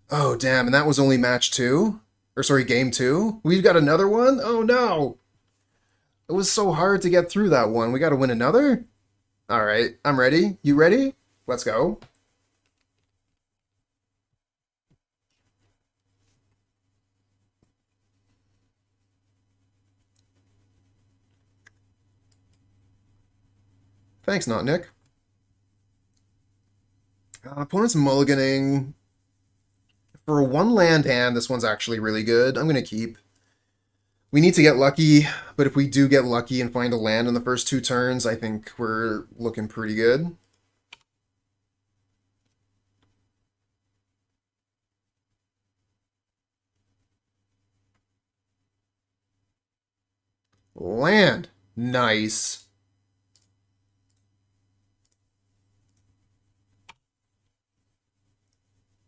Oh, damn, and that was only match 2? Or sorry, game 2? We've got another one? Oh, no! It was so hard to get through that one. We gotta win another? Alright, I'm ready. You ready? Let's go. Thanks, not Nick. Opponent's mulliganing. For a 1-land hand, this one's actually really good. I'm going to keep. We need to get lucky, but if we do get lucky and find a land in the first 2 turns, I think we're looking pretty good. Land. Nice.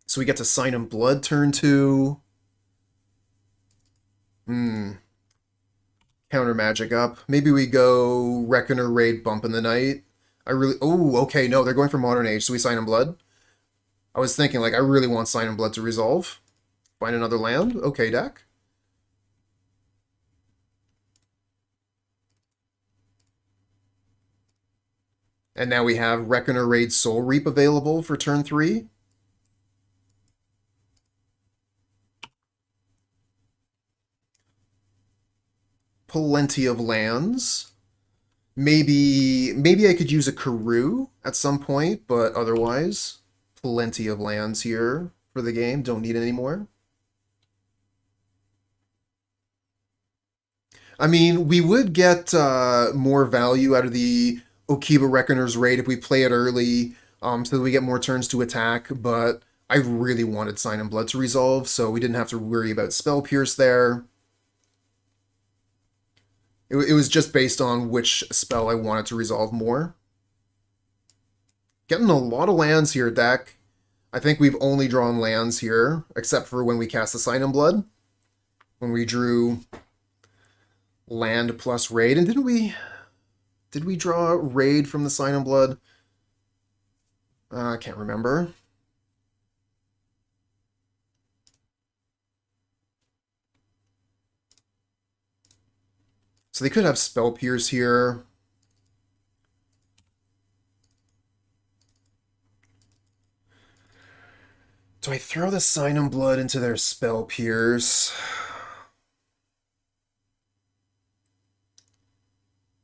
So we get to Sign in Blood turn 2. Counter magic up. Maybe we go Reckoner Raid Bump in the Night. Oh, okay, no, they're going for Modern Age, so we Sign in Blood. I was thinking, like, I really want Sign in Blood to resolve. Find another land? Okay, deck. And now we have Reckoner Raid Soul Reap available for turn 3. Plenty of lands. Maybe I could use a Karoo at some point, but otherwise, plenty of lands here for the game. Don't need any more. I mean, we would get more value out of the Okiba Reckoner's Raid if we play it early, so that we get more turns to attack, but I really wanted Sign in Blood to resolve, so we didn't have to worry about Spell Pierce there. It was just based on which spell I wanted to resolve more. Getting a lot of lands here, deck. I think we've only drawn lands here, except for when we cast the Sign in Blood. When we drew land plus raid. And did we draw raid from the Sign in Blood? I can't remember. So they could have Spell Pierce here. Do I throw the Sign in Blood into their Spell Pierce?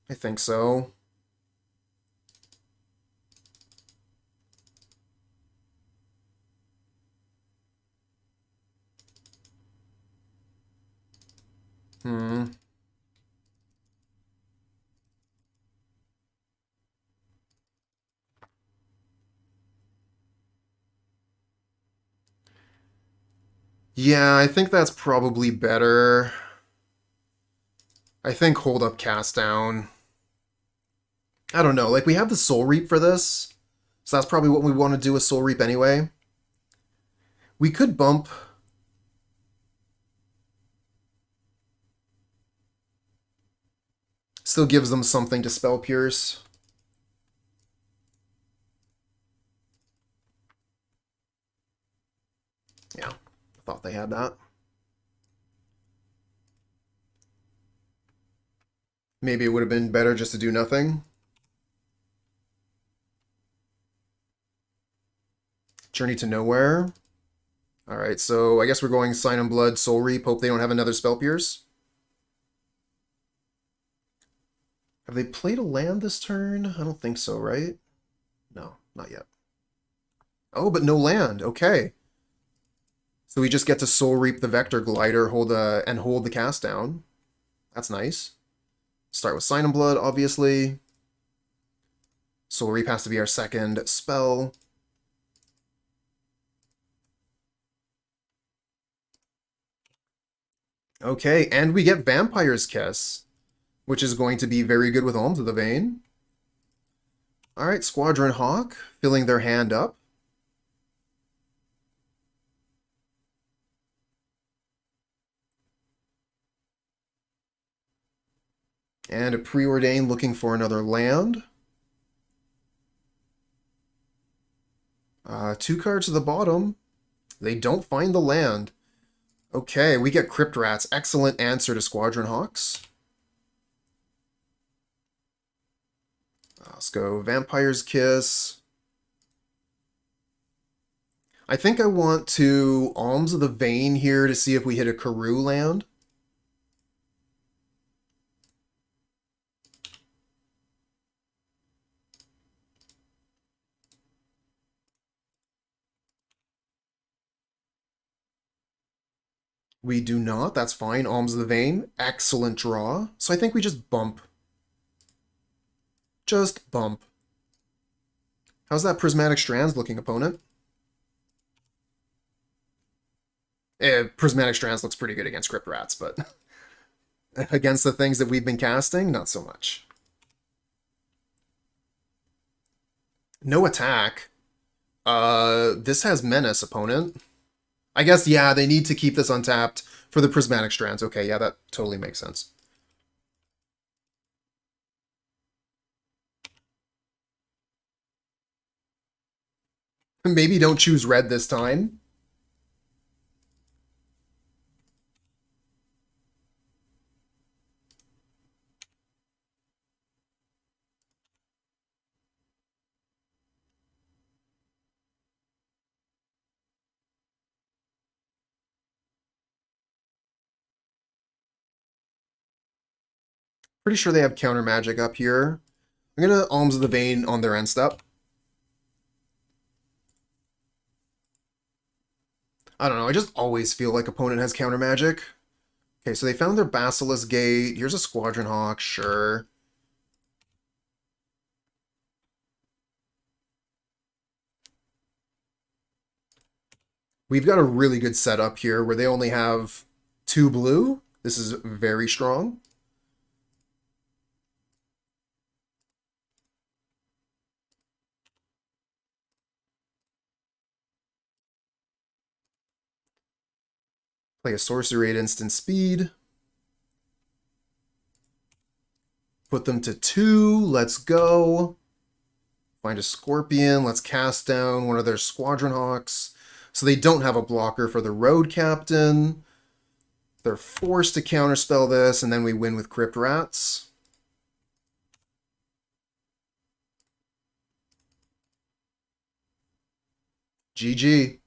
I think so. Yeah, I think that's probably better. I think hold up, cast down. I don't know, like we have the Soul Reap for this, so that's probably what we want to do with Soul Reap anyway. We could bump. Still gives them something to Spell Pierce. Yeah, I thought they had that. Maybe it would have been better just to do nothing. Journey to Nowhere. Alright, so I guess we're going Sign and Blood, Soul Reap. Hope they don't have another Spell Pierce. Have they played a land this turn? I don't think so, right? No, not yet. Oh, but no land. Okay. So we just get to Soul Reap the Vector Glider, and hold the cast down. That's nice. Start with Sign and Blood, obviously. Soul Reap has to be our second spell. Okay, and we get Vampire's Kiss, which is going to be very good with Alms of the Vein. Alright, Squadron Hawk, filling their hand up. And a Preordain looking for another land. 2 cards to the bottom. They don't find the land. Okay, we get Crypt Rats. Excellent answer to Squadron Hawks. Let's go Vampire's Kiss. I think I want to Alms of the Vein here to see if we hit a Karoo land. We do not. That's fine. Alms of the Vein. Excellent draw. So I think we just bump. Just bump. How's that Prismatic Strands looking, opponent? Prismatic Strands looks pretty good against Crypt Rats, but against the things that we've been casting, not so much. No attack. This has Menace, opponent. I guess, yeah, they need to keep this untapped for the Prismatic Strands. Okay, yeah, that totally makes sense. Maybe don't choose red this time. Pretty sure they have counter magic up here. I'm gonna Alms of the Vein on their end step. I don't know, I just always feel like opponent has counter magic. Okay, so they found their Basilisk Gate. Here's a Squadron Hawk, sure. We've got a really good setup here where they only have 2 blue. This is very strong. Play a Sorcery at instant speed. Put them to 2. Let's go. Find a Scorpion. Let's cast down one of their Squadron Hawks. So they don't have a blocker for the Road Captain. They're forced to counterspell this, and then we win with Crypt Rats. GG.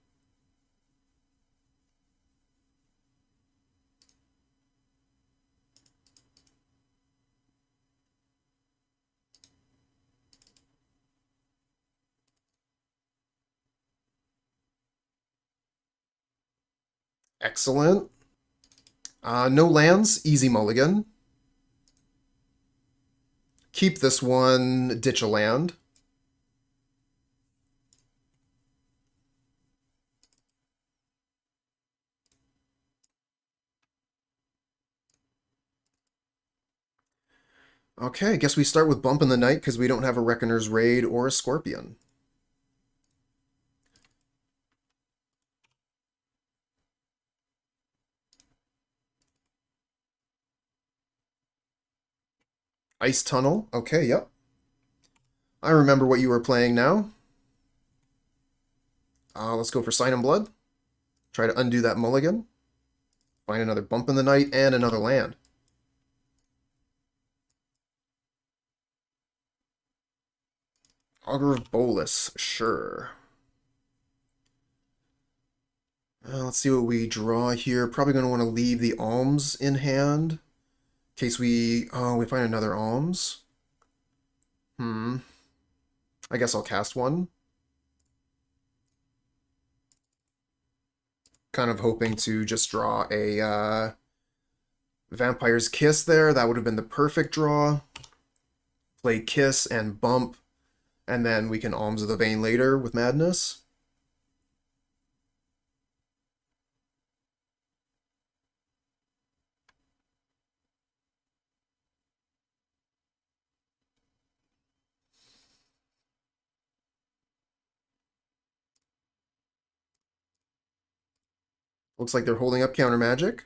Excellent. No lands, easy mulligan. Keep this one, ditch a land. Okay, I guess we start with Bump in the Night because we don't have a Reckoner's Raid or a Scorpion. Ice Tunnel. Okay, yep. I remember what you were playing now. Let's go for Sign and Blood. Try to undo that mulligan. Find another Bump in the Night and another land. Augur of Bolus, sure. Let's see what we draw here. Probably going to want to leave the Alms in hand. In case we find another Alms. I guess I'll cast one. Kind of hoping to just draw a Vampire's Kiss there. That would have been the perfect draw. Play Kiss and Bump, and then we can Alms of the Vein later with Madness. Looks like they're holding up counter magic.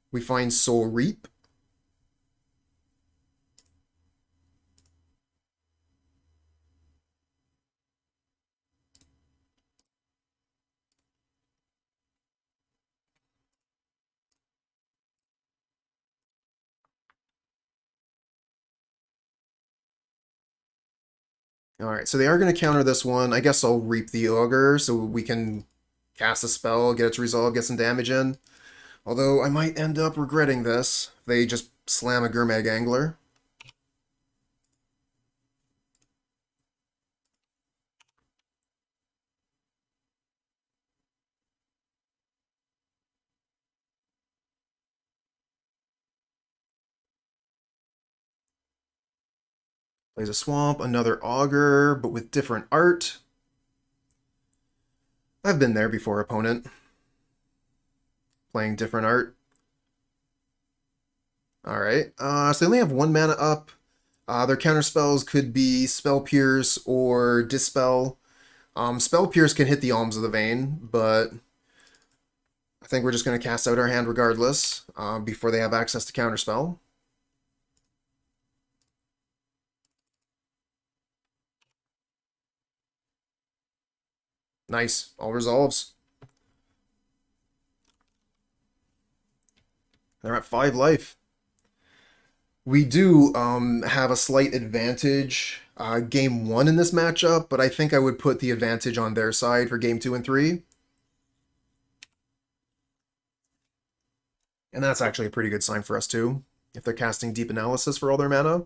We find Soul Reap. Alright, so they are going to counter this one. I guess I'll Reap the Ogre so we can cast a spell, get it to resolve, get some damage in. Although I might end up regretting this. They just slam a Gurmag Angler. Plays a Swamp, another Augur, but with different art. I've been there before, opponent. Playing different art. Alright, so they only have 1 mana up. Their counter spells could be Spell Pierce or Dispel. Spell Pierce can hit the Alms of the Vein, but I think we're just going to cast out our hand regardless before they have access to Counterspell. Nice. All resolves. They're at 5 life. We do have a slight advantage game 1 in this matchup, but I think I would put the advantage on their side for game 2 and 3. And that's actually a pretty good sign for us too, if they're casting Deep Analysis for all their mana.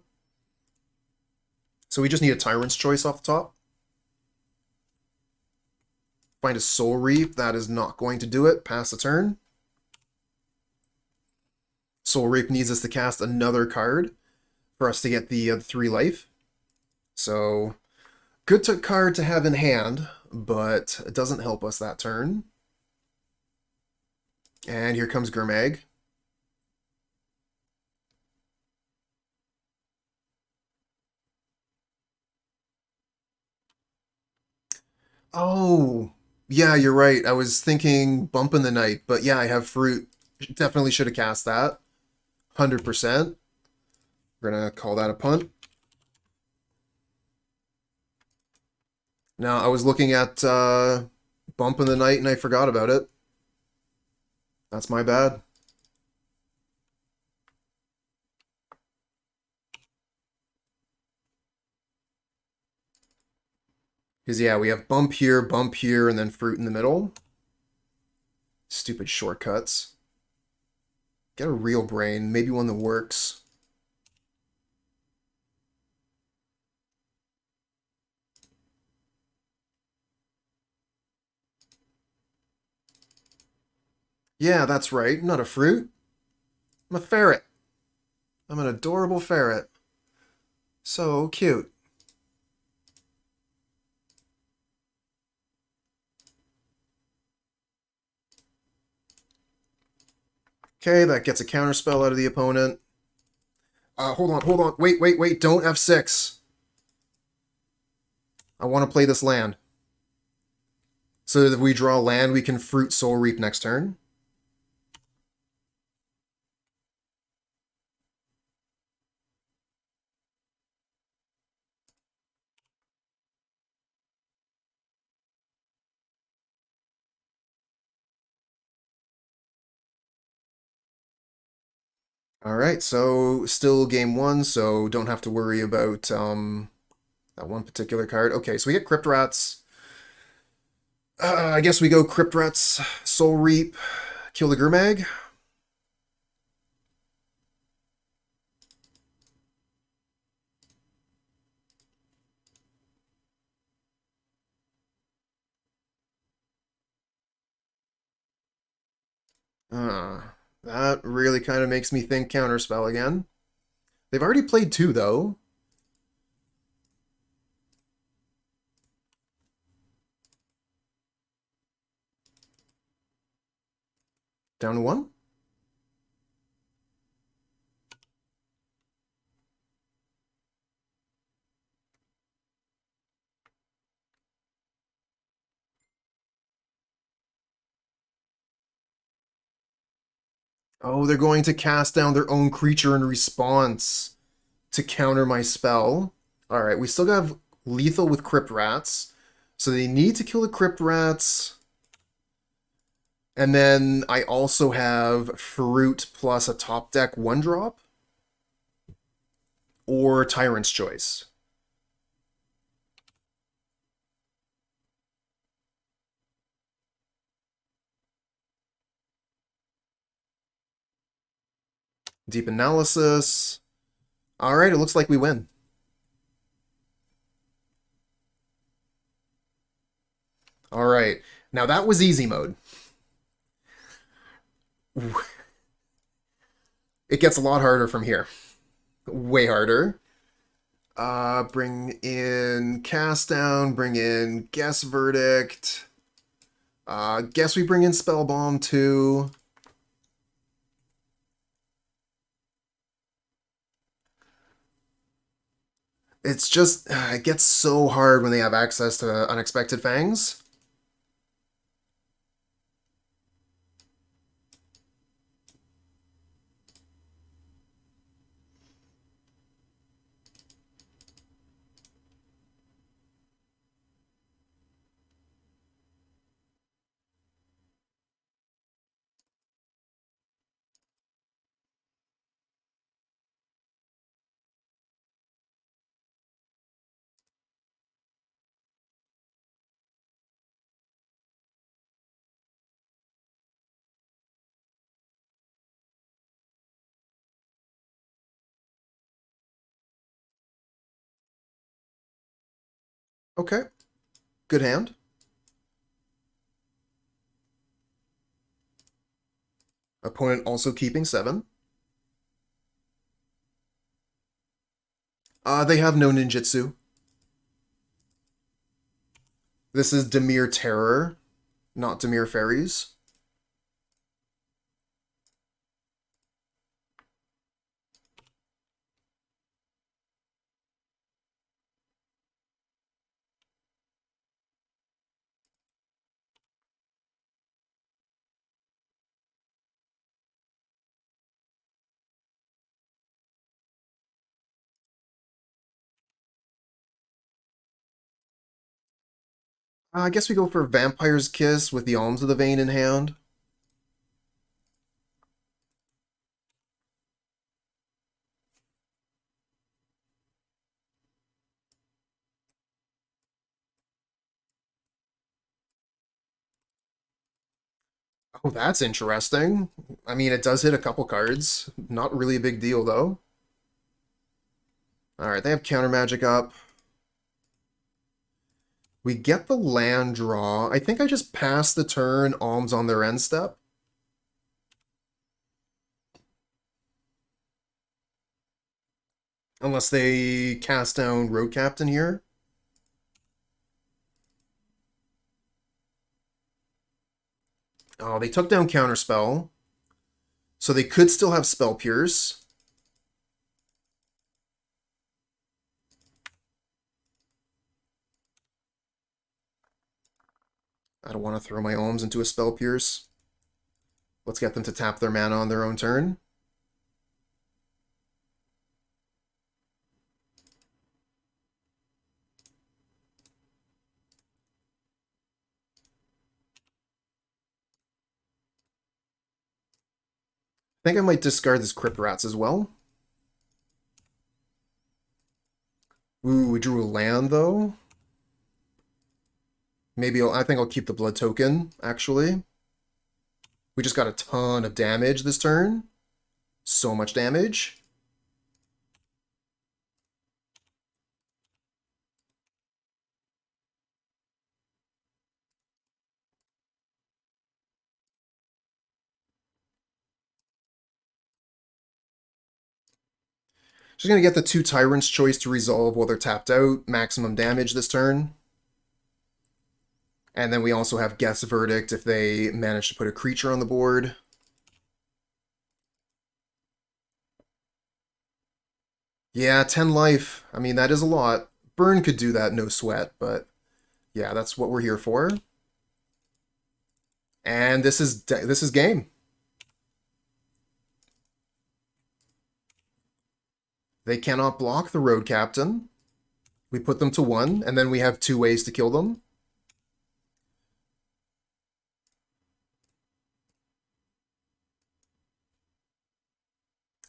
So we just need a Tyrant's Choice off the top. Find a Soul Reap. That is not going to do it. Pass the turn. Soul Reap needs us to cast another card for us to get the 3 life. So, good card to have in hand, but it doesn't help us that turn. And here comes Gurmag. Oh, yeah, you're right. I was thinking Bump in the Night, but yeah, I have Fruit. Definitely should have cast that. 100%. We're going to call that a punt. Now, I was looking at Bump in the Night and I forgot about it. That's my bad. Because, yeah, we have Bump here, and then Fruit in the middle. Stupid shortcuts. Get a real brain, maybe one that works. Yeah, that's right. I'm not a fruit. I'm a ferret. I'm an adorable ferret. So cute. Okay, that gets a counterspell out of the opponent. Hold on. Wait. Don't F6. I want to play this land. So that if we draw land, we can Fruit Soul Reap next turn. Alright, so still game 1, so don't have to worry about that one particular card. Okay, so we get Crypt Rats. I guess we go Crypt Rats, Soul Reap, kill the Gurmag. Uh, that really kind of makes me think Counterspell again. They've already played 2, though. Down to 1? Oh, they're going to cast down their own creature in response to counter my spell. Alright, we still have lethal with Crypt Rats. So they need to kill the Crypt Rats. And then I also have Fruit plus a top deck 1-drop. Or Tyrant's Choice. Deep Analysis. Alright, it looks like we win. Alright, now that was easy mode. It gets a lot harder from here. Way harder. Bring in Cast Down, bring in Guess Verdict. Guess we bring in Spellbomb too. It's just, it gets so hard when they have access to Unexpected Fangs. Okay, good hand. Opponent also keeping 7. They have no ninjutsu. This is Dimir Terror, not Dimir Fairies. I guess we go for Vampire's Kiss with the Alms of the Vein in hand. Oh, that's interesting. I mean, it does hit a couple cards. Not really a big deal, though. Alright, they have Counter Magic up. We get the land draw. I think I just pass the turn, Alms on their end step. Unless they cast down Road Captain here. Oh, they took down Counterspell. So they could still have Spell Pierce. I don't want to throw my Alms into a Spell Pierce. Let's get them to tap their mana on their own turn. I think I might discard this Crypt Rats as well. Ooh, we drew a land, though. I think I'll keep the blood token, actually. We just got a ton of damage this turn. So much damage. Just gonna get the 2 Tyrants choice to resolve while they're tapped out. Maximum damage this turn. And then we also have Geth's Verdict if they manage to put a creature on the board. Yeah, 10 life. I mean, that is a lot. Burn could do that, no sweat, but yeah, that's what we're here for. And this is game. They cannot block the Road Captain. We put them to 1, and then we have 2 ways to kill them.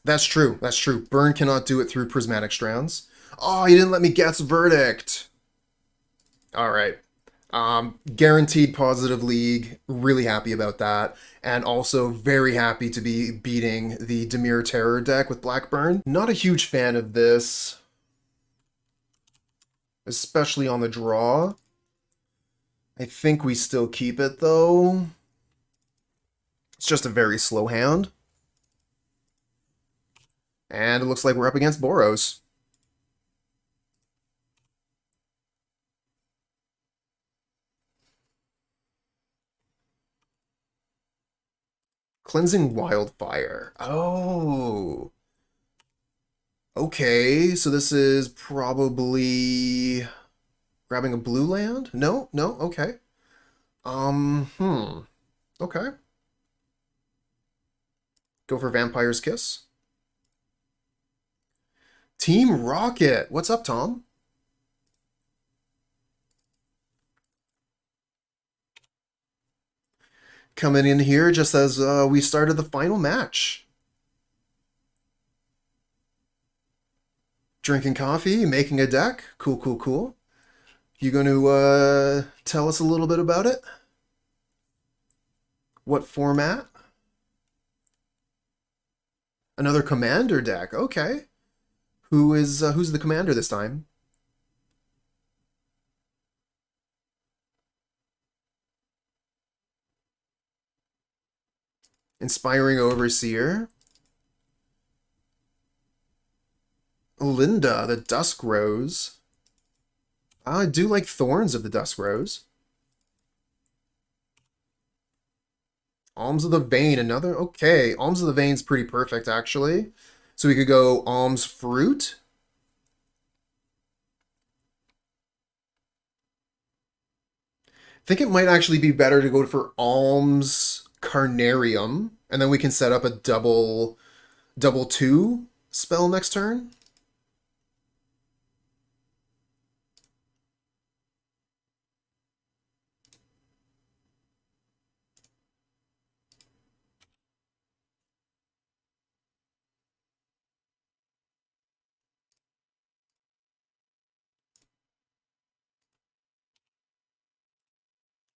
That's true. That's true. Burn cannot do it through Prismatic Strands. Oh, you didn't let me Geth's Verdict. All right. Guaranteed positive league. Really happy about that. And also very happy to be beating the Dimir Terror deck with Blackburn. Not a huge fan of this, especially on the draw. I think we still keep it, though. It's just a very slow hand. And it looks like we're up against Boros. Cleansing Wildfire. Oh. Okay, so this is probably grabbing a blue land? No, no, okay. Okay. Go for Vampire's Kiss. Team Rocket. What's up, Tom? Coming in here just as we started the final match. Drinking coffee, making a deck. Cool, cool, cool. You going to tell us a little bit about it? What format? Another commander deck. Okay. Who's the commander this time? Inspiring Overseer. Linda, the Dusk Rose. I do like Thorns of the Dusk Rose. Alms of the Vein, another... Okay, Alms of the Vein's pretty perfect, actually. So we could go Alms Fruit. I think it might actually be better to go for Alms Carnarium, and then we can set up a double 2 spell next turn.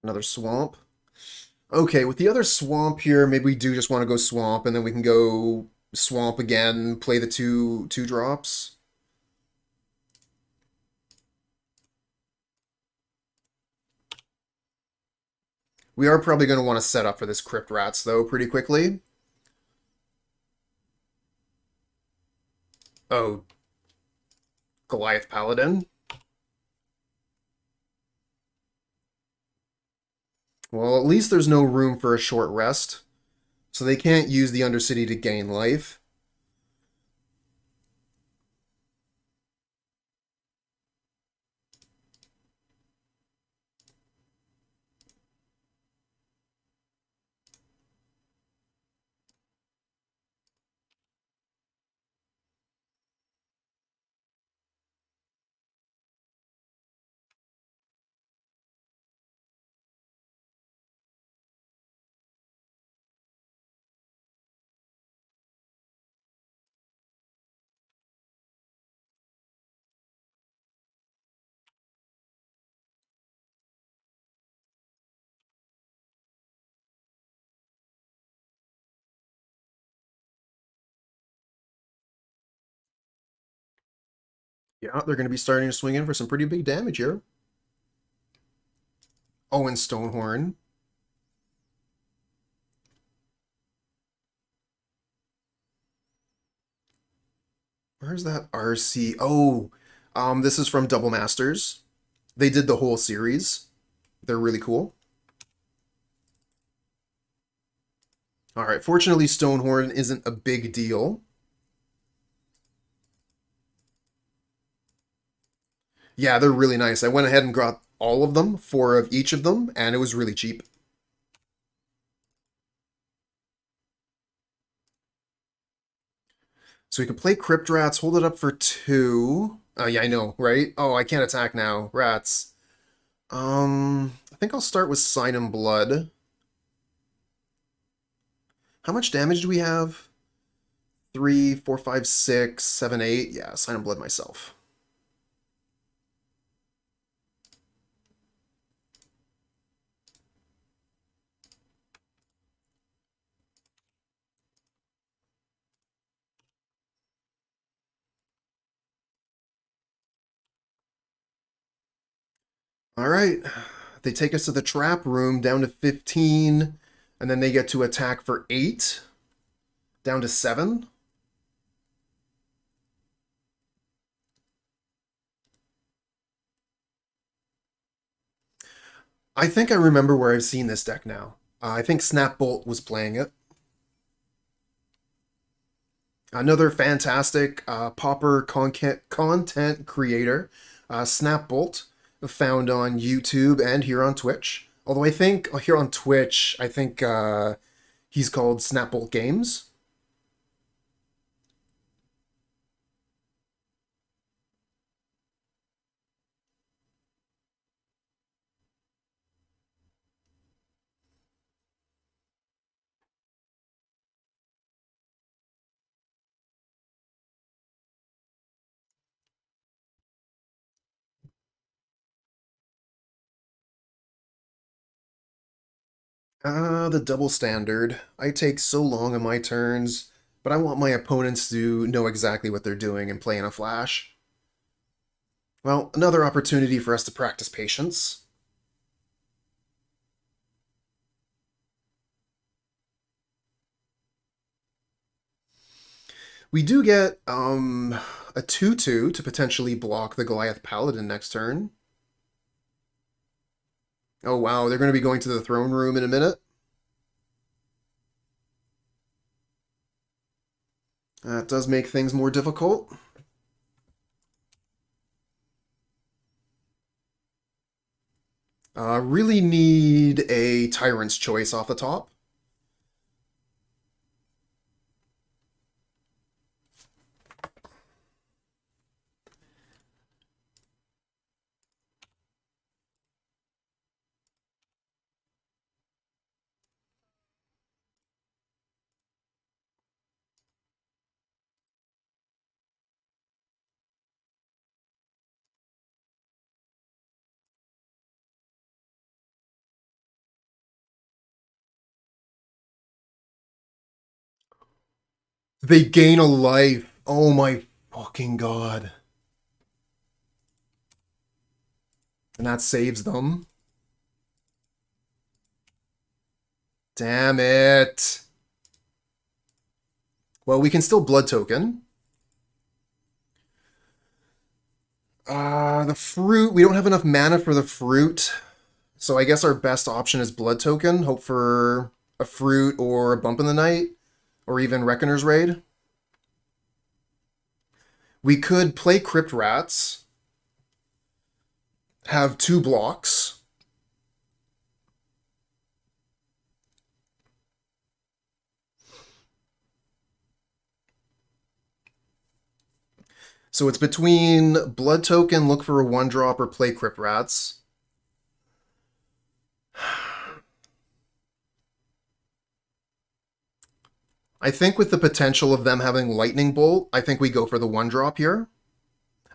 Another Swamp. Okay, with the other Swamp here, maybe we do just want to go Swamp, and then we can go Swamp again, play the two drops. We are probably going to want to set up for this Crypt Rats, though, pretty quickly. Oh, Goliath Paladin. Well, at least there's no room for a short rest, so they can't use the Undercity to gain life. Yeah, they're going to be starting to swing in for some pretty big damage here. Oh, and Stonehorn. Where's that RC? Oh, this is from Double Masters. They did the whole series. They're really cool. All right, fortunately, Stonehorn isn't a big deal. Yeah, they're really nice. I went ahead and got all of them, 4 of each of them, and it was really cheap. So we can play Crypt Rats, hold it up for 2. Oh, yeah, I know, right? Oh, I can't attack now. Rats. I think I'll start with Sign and Blood. How much damage do we have? 3, 4, 5, 6, 7, 8. Yeah, Sign and Blood myself. All right. They take us to the trap room down to 15, and then they get to attack for 8, down to 7. I think I remember where I've seen this deck now. I think Snapbolt was playing it. Another fantastic Pauper content creator, Snapbolt, found on YouTube and here on Twitch. Although I think here on Twitch, I think he's called Snapbolt Games. The double standard. I take so long on my turns, but I want my opponents to know exactly what they're doing and play in a flash. Well, another opportunity for us to practice patience. We do get a 2/2 to potentially block the Goliath Paladin next turn. Oh wow, they're going to be going to the throne room in a minute. That does make things more difficult. Really need a Tyrant's Choice off the top. They gain a life. Oh my fucking god. And that saves them. Damn it. Well, we can still Blood Token. The fruit, we don't have enough mana for the fruit. So I guess our best option is Blood Token. Hope for a fruit or a bump in the night. Or even Reckoner's Raid. We could play Crypt Rats. Have 2 blocks. So it's between Blood Token, look for a 1-drop, or play Crypt Rats. I think with the potential of them having Lightning Bolt, I think we go for the 1-drop here.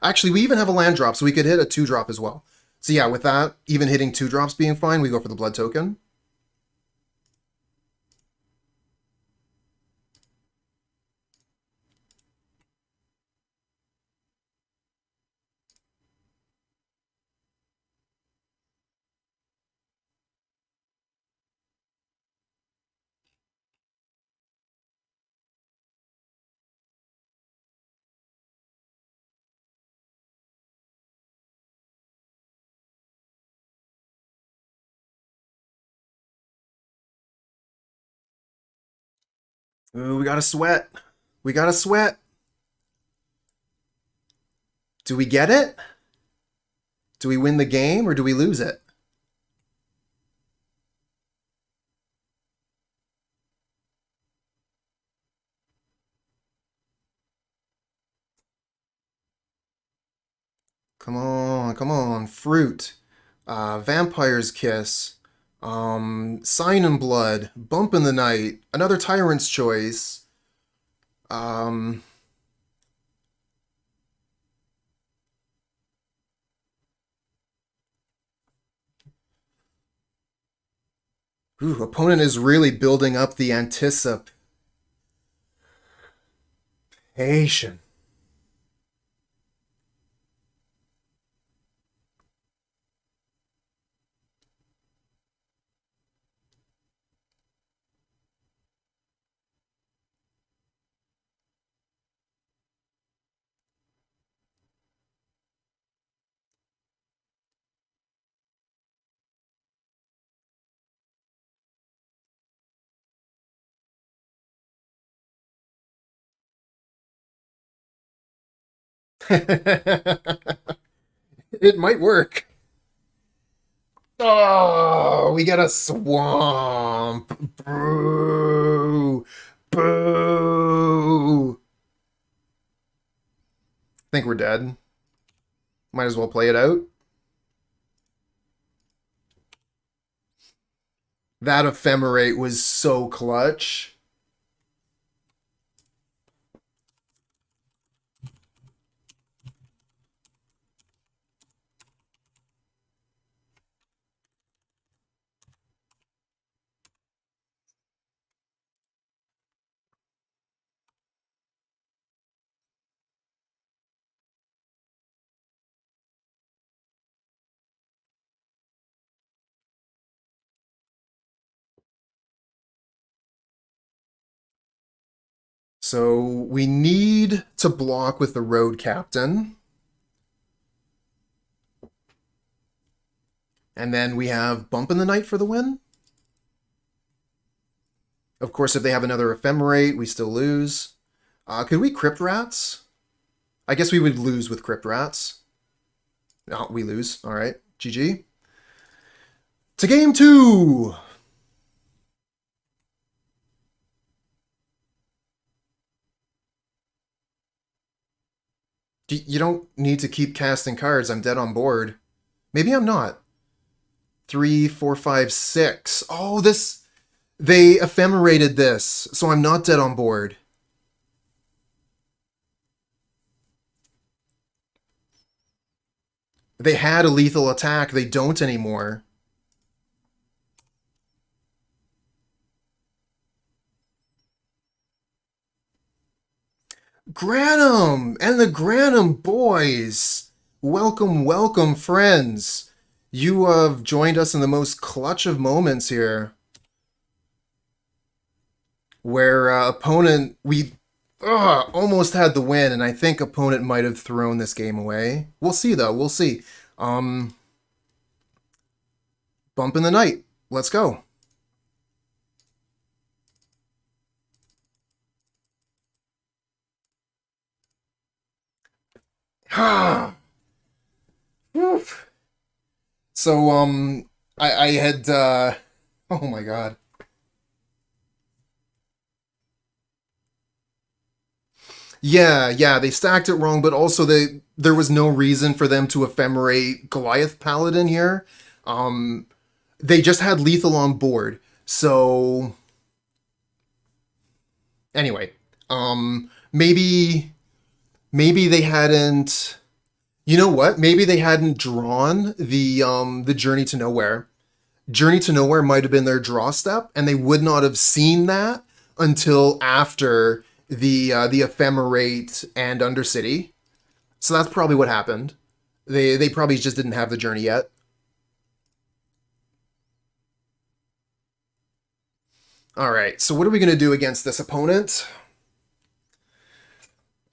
Actually, we even have a land drop, so we could hit a 2-drop as well. So yeah, with that, even hitting 2 drops being fine, we go for the Blood Token. Ooh, we gotta sweat. We gotta sweat. Do we get it? Do we win the game or do we lose it? Come on, come on. Fruit. Vampire's Kiss. Sign in Blood. Bump in the Night. Another Tyrant's Choice. Um, Opponent is really building up the anticipation. It might work. Oh, we got a swamp. Boo. Boo. Think we're dead. Might as well play it out. That ephemerate was so clutch. So we need to block with the road captain. And then we have Bump in the Night for the win. Of course, if they have another ephemerate, we still lose. Could we Crypt Rats? I guess we would lose with Crypt Rats. No, we lose. All right. GG. To game 2! You don't need to keep casting cards. I'm dead on board. Maybe I'm not. 3, 4, 5, 6. Oh, this... They ephemerated this, so I'm not dead on board. They had a lethal attack. They don't anymore. Granum! And the Granum boys! Welcome, welcome, friends. You have joined us in the most clutch of moments here. Where opponent... We almost had the win, and I think opponent might have thrown this game away. We'll see, though. We'll see. Bump in the Night. Let's go. So, I had, oh my god. Yeah, they stacked it wrong, but also there was no reason for them to ephemerate Goliath Paladin here. Um, they just had lethal on board. So, anyway, maybe they hadn't. You know what? Maybe they hadn't drawn the Journey to Nowhere. Journey to Nowhere might have been their draw step, and they would not have seen that until after the Ephemerate and Undercity. So that's probably what happened. They probably just didn't have the journey yet. All right. So what are we gonna do against this opponent?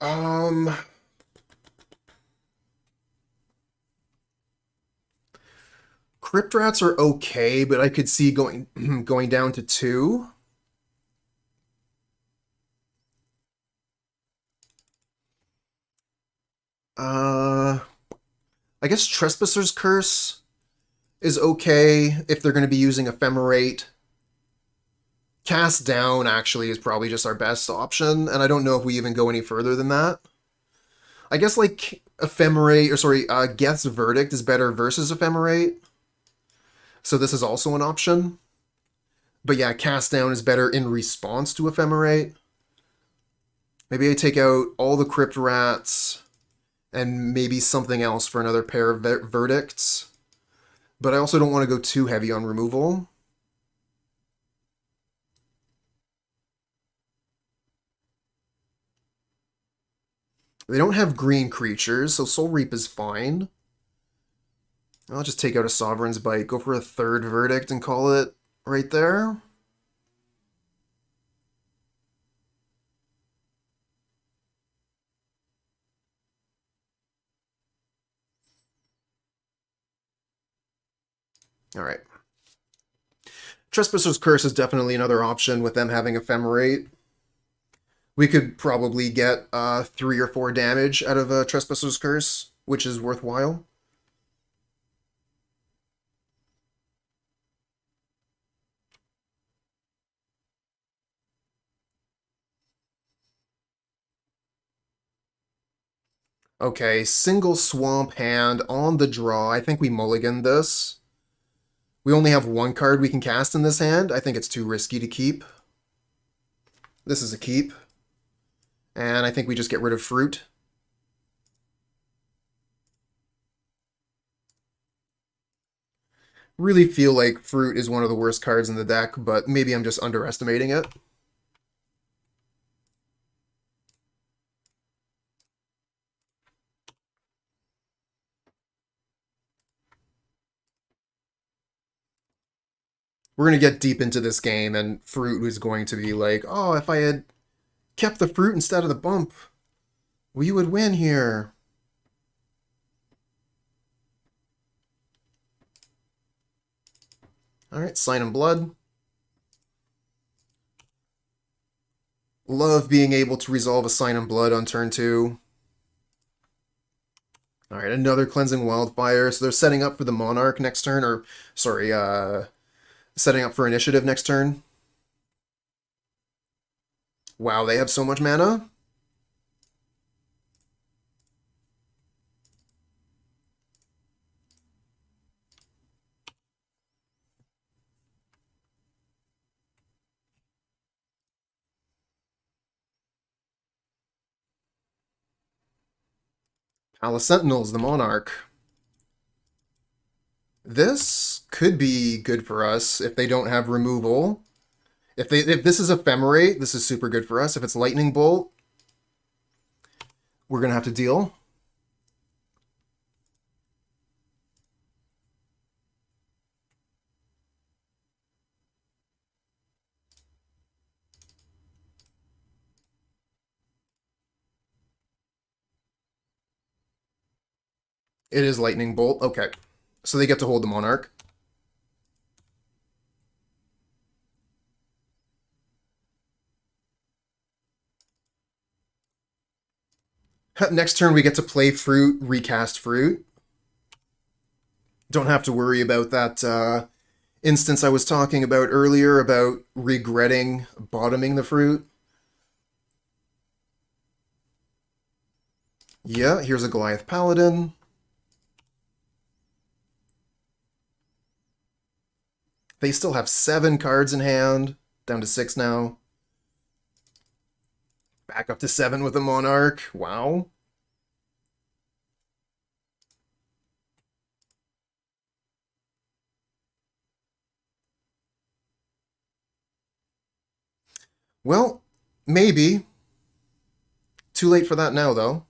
Um, Crypt Rats are okay, but I could see going going down to 2. Uh, I guess Trespasser's Curse is okay if they're going to be using Ephemerate. Cast Down actually is probably just our best option, and I don't know if we even go any further than that. I guess like Ephemerate, or sorry, Geth's Verdict is better versus Ephemerate, so this is also an option. But yeah, Cast Down is better in response to Ephemerate. Maybe I take out all the Crypt Rats and maybe something else for another pair of verdicts. But I also don't want to go too heavy on removal. They don't have green creatures, so Soul Reap is fine. I'll just take out a Sovereign's Bite, go for a third verdict and call it right there. Alright. Trespasser's Curse is definitely another option with them having Ephemerate. We could probably get 3 or 4 damage out of Trespasser's Curse, which is worthwhile. Okay, single swamp hand on the draw. I think we mulligan this. We only have 1 card we can cast in this hand. I think it's too risky to keep. This is a keep. And I think we just get rid of Fruit. Really feel like Fruit is one of the worst cards in the deck, but maybe I'm just underestimating it. We're going to get deep into this game, and Fruit is going to be like, oh, if I had kept the Fruit instead of the bump, we would win here. Alright, Sign in Blood. Love being able to resolve a Sign in Blood on turn 2. Alright, another Cleansing Wildfire. So they're setting up for the Monarch next turn, or, sorry, setting up for initiative next turn. Wow, they have so much mana? Palace Sentinels, the Monarch. This could be good for us if they don't have removal. If this is Ephemerate, this is super good for us. If it's Lightning Bolt, we're going to have to deal. It is Lightning Bolt. Okay. So they get to hold the Monarch. Next turn we get to play Fruit, recast Fruit. Don't have to worry about that instance I was talking about earlier about regretting bottoming the Fruit. Yeah, here's a Goliath Paladin. They still have 7 cards in hand, down to 6 now. Back up to 7 with the Monarch. Wow. Well, maybe. Too late for that now, though.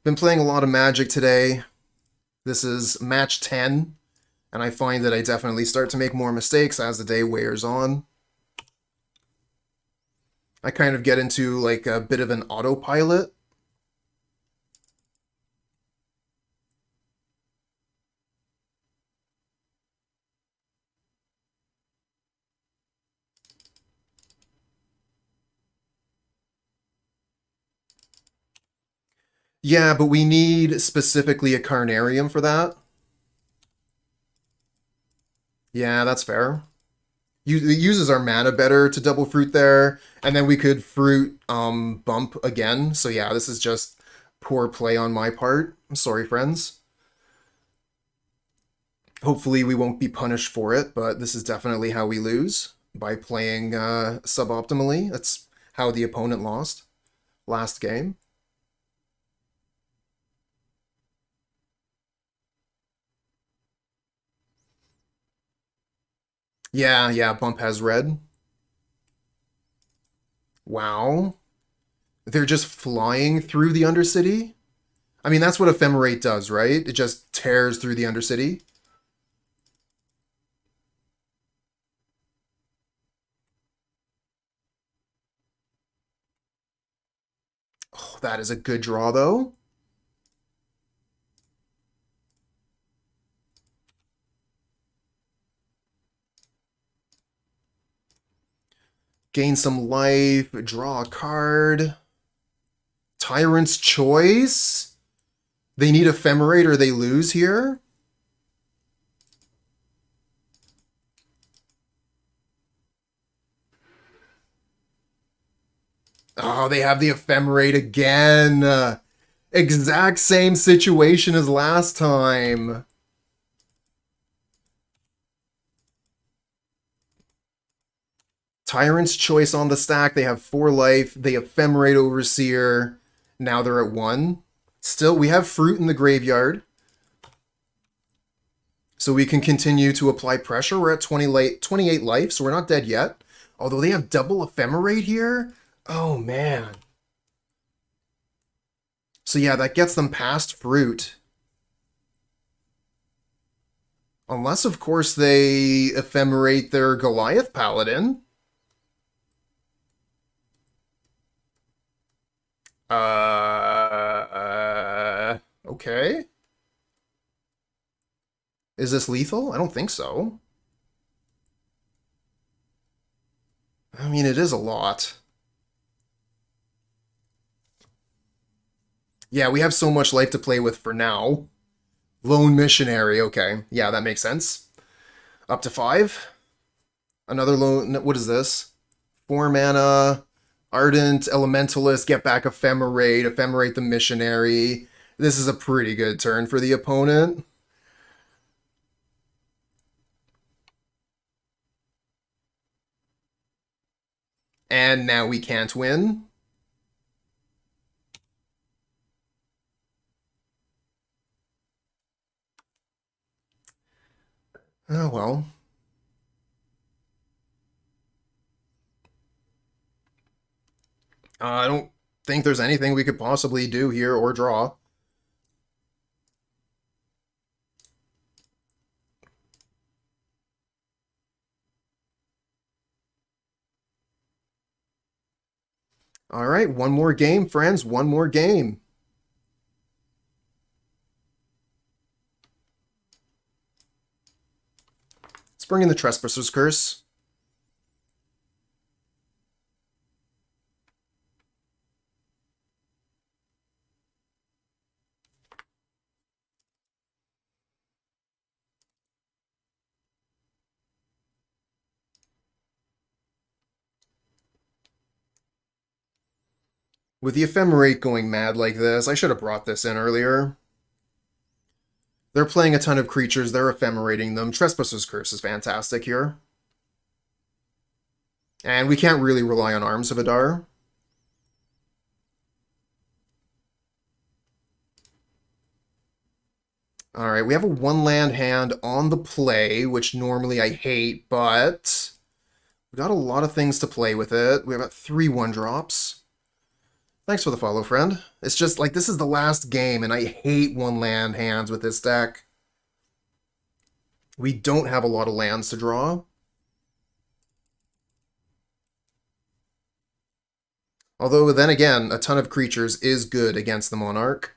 Been playing a lot of Magic today. This is match 10, and I find that I definitely start to make more mistakes as the day wears on. I kind of get into like a bit of an autopilot. Yeah, but we need specifically a Carnarium for that. Yeah, that's fair. It uses our mana better to double fruit there, and then we could fruit bump again. So yeah, this is just poor play on my part. I'm sorry, friends. Hopefully we won't be punished for it, but this is definitely how we lose, by playing suboptimally. That's how the opponent lost last game. Yeah, yeah, bump has red. Wow. They're just flying through the Undercity? I mean, that's what Ephemerate does, right? It just tears through the Undercity. Oh, that is a good draw, though. Gain some life, draw a card. Tyrant's Choice? They need Ephemerate or they lose here? Oh, they have the Ephemerate again. Exact same situation as last time. Tyrant's Choice on the stack. They have 4 life. They Ephemerate Overseer. Now they're at 1. Still, we have Fruit in the graveyard. So we can continue to apply pressure. We're at 28 life, so we're not dead yet. Although they have double Ephemerate here. Oh, man. So yeah, that gets them past Fruit. Unless, of course, they Ephemerate their Goliath Paladin. Okay. Is this lethal? I don't think so. I mean, it is a lot. Yeah, we have so much life to play with for now. Lone Missionary, okay. Yeah, that makes sense. Up to 5. Another lone... What is this? 4 mana. Ardent, Elementalist, get back Ephemerate, Ephemerate the Missionary. This is a pretty good turn for the opponent. And now we can't win. Oh, well. I don't think there's anything we could possibly do here or draw. All right, one more game, friends. One more game. Let's bring in the Trespasser's Curse. With the Ephemerate going mad like this, I should have brought this in earlier. They're playing a ton of creatures, they're ephemerating them. Trespasser's Curse is fantastic here. And we can't really rely on Arms of Hadar. Alright, we have a 1-land hand on the play, which normally I hate, but we got a lot of things to play with it. We have 3 1-drops. Thanks for the follow, friend. It's just, like, this is the last game, and I hate 1-land hands with this deck. We don't have a lot of lands to draw. Although, then again, a ton of creatures is good against the Monarch.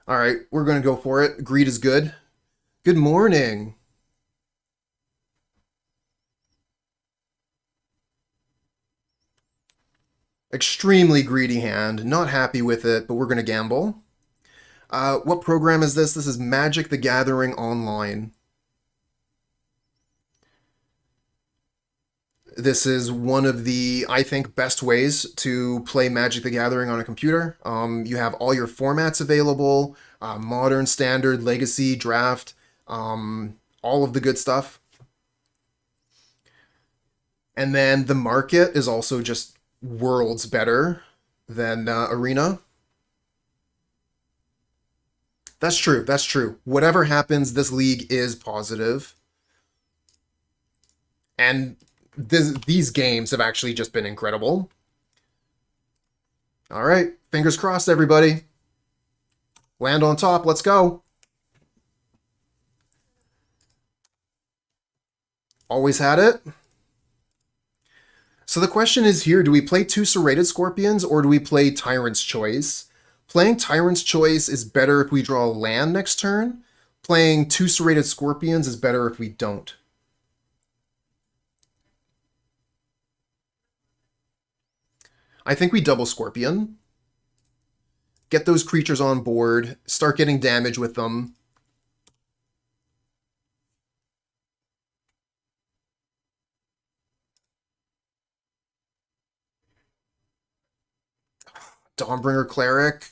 Alright, we're going to go for it. Greed is good. Good morning. Extremely greedy hand. Not happy with it, but we're going to gamble. What program is this? This is Magic the Gathering Online. This is one of the, I think, best ways to play Magic the Gathering on a computer. You have all your formats available, modern, standard, legacy, draft, all of the good stuff. And then the market is also just worlds better than Arena. That's true, that's true. Whatever happens, this league is positive. And these games have actually just been incredible. All right, fingers crossed, everybody. Land on top, let's go. Always had it. So the question is here, do we play two Serrated Scorpions or do we play Tyrant's Choice? Playing Tyrant's Choice is better if we draw land next turn. Playing two Serrated Scorpions is better if we don't. I think we double Scorpion. Get those creatures on board, start getting damage with them. Dawnbringer Cleric.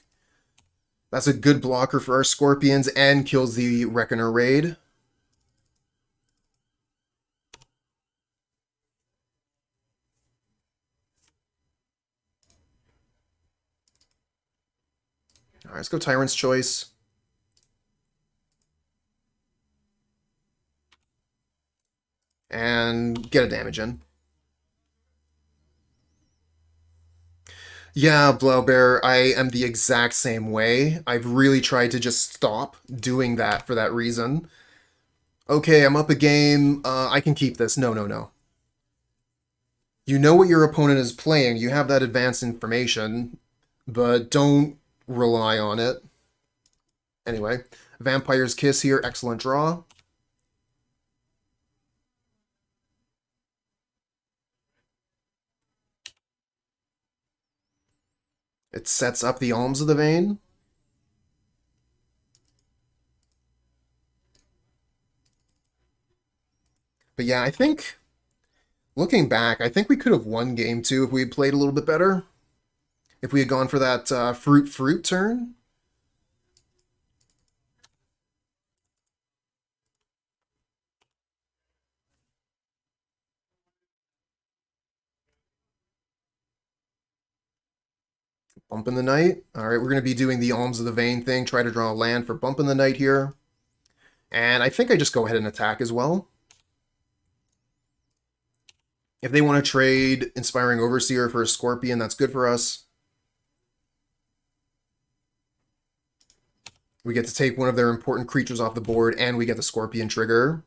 That's a good blocker for our Scorpions and kills the Reckoner Raid. All right, let's go Tyrant's Choice. And get a damage in. Yeah, Blowbear, I am the exact same way. I've really tried to just stop doing that for that reason. Okay, I'm up a game. I can keep this. No, no, no. You know what your opponent is playing. You have that advanced information, but don't rely on it. Anyway, Vampire's Kiss here. Excellent draw. It sets up the Alms of the Vein. But yeah, I think, looking back, I think we could have won game two if we had played a little bit better. If we had gone for that fruit turn. Bump in the Night. All right, we're going to be doing the Alms of the Vein thing. Try to draw a land for Bump in the Night here. And I think I just go ahead and attack as well. If they want to trade Inspiring Overseer for a Scorpion, that's good for us. We get to take one of their important creatures off the board, and we get the Scorpion trigger.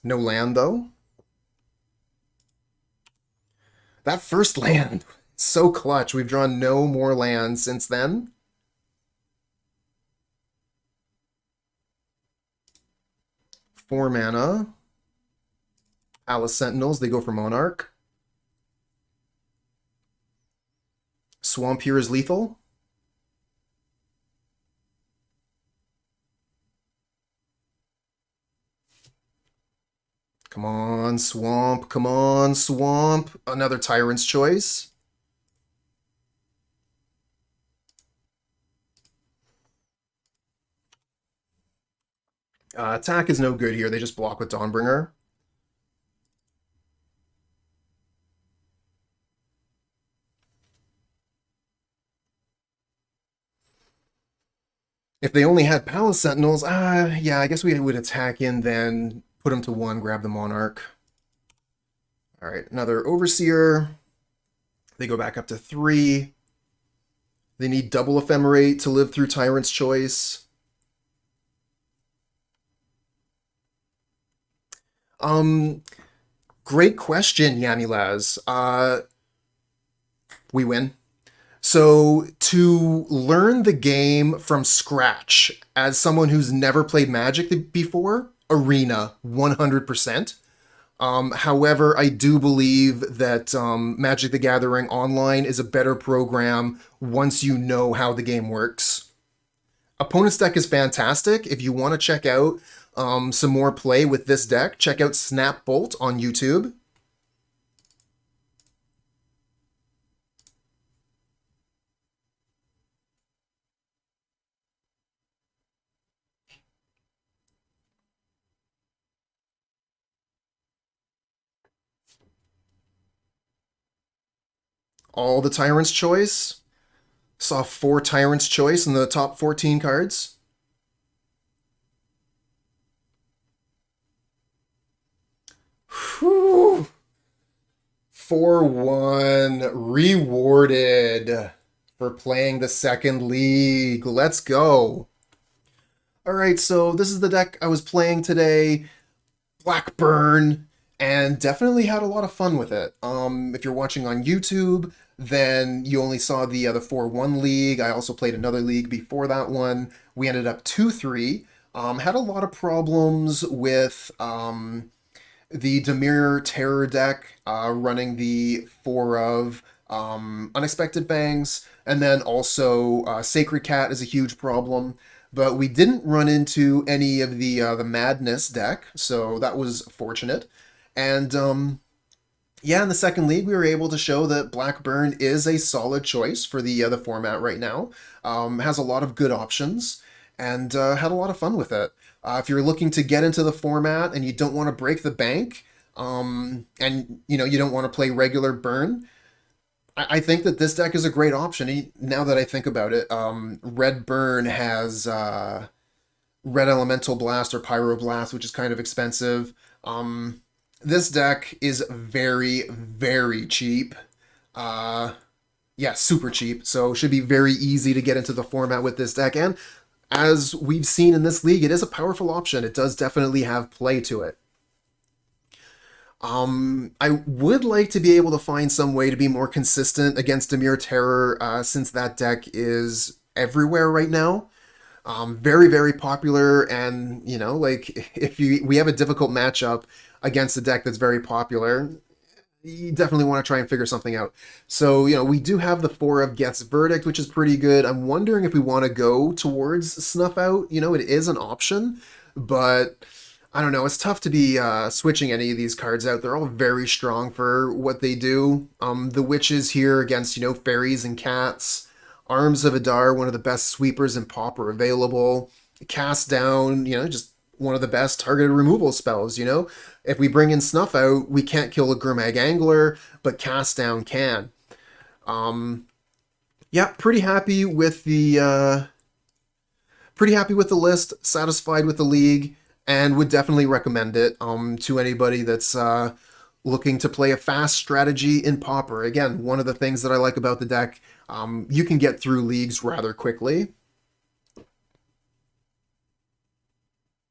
No land, though. That first land, so clutch. We've drawn no more lands since then. Four mana. Palace Sentinels, they go for Monarch. Swamp here is lethal. Come on, Swamp. Come on, Swamp. Another Tyrant's Choice. Attack is no good here. They just block with Dawnbringer. If they only had Palace Sentinels, yeah, I guess we would attack in, then put them to one, grab the Monarch. All right, another Overseer. They go back up to 3. They need double Ephemerate to live through Tyrant's Choice. Great question, Yamilaz. We win. So, to learn the game from scratch, as someone who's never played Magic before, Arena, 100%. However, I do believe that Magic the Gathering Online is a better program once you know how the game works. Opponent's deck is fantastic. If you want to check out some more play with this deck, check out Snapbolt on YouTube. All the Tyrant's Choice. Saw 4 Tyrant's Choice in the top 14 cards. Whew. 4-1 rewarded for playing the second league. Let's go. All right, so this is the deck I was playing today. Blackburn, and definitely had a lot of fun with it. If you're watching on YouTube, then you only saw the 4-1 league. I also played another league before that one. We ended up 2-3. Had a lot of problems with the Dimir Terror deck, running the 4 of Unexpected Fangs, and then also Sacred Cat is a huge problem. But we didn't run into any of the Madness deck, so that was fortunate. And yeah, in the second league, we were able to show that Blackburn is a solid choice for the format right now. Has a lot of good options, and had a lot of fun with it. If you're looking to get into the format and you don't want to break the bank, and you don't want to play regular burn, I think that this deck is a great option. Now that I think about it, Red Burn has Red Elemental Blast or Pyro Blast, which is kind of expensive. This deck is very, very cheap. Yeah, super cheap. So should be very easy to get into the format with this deck. And as we've seen in this league, it is a powerful option. It does definitely have play to it. I would like to be able to find some way to be more consistent against Dimir Terror, since that deck is everywhere right now. Very, very popular, and, like, if we have a difficult matchup against a deck that's very popular, you definitely want to try and figure something out. So, we do have the 4 of Geth's Verdict, which is pretty good. I'm wondering if we want to go towards Snuff Out. It is an option, but I don't know. It's tough to be switching any of these cards out. They're all very strong for what they do. The Witches here against, fairies and cats. Arms of Hadar, one of the best sweepers in Pauper available. Cast Down, just one of the best targeted removal spells, If we bring in Snuff Out, we can't kill a Grimag Angler, but Cast Down can. Yeah, pretty happy with the list, satisfied with the league, and would definitely recommend it to anybody that's looking to play a fast strategy in Pauper. Again, one of the things that I like about the deck, you can get through leagues rather quickly.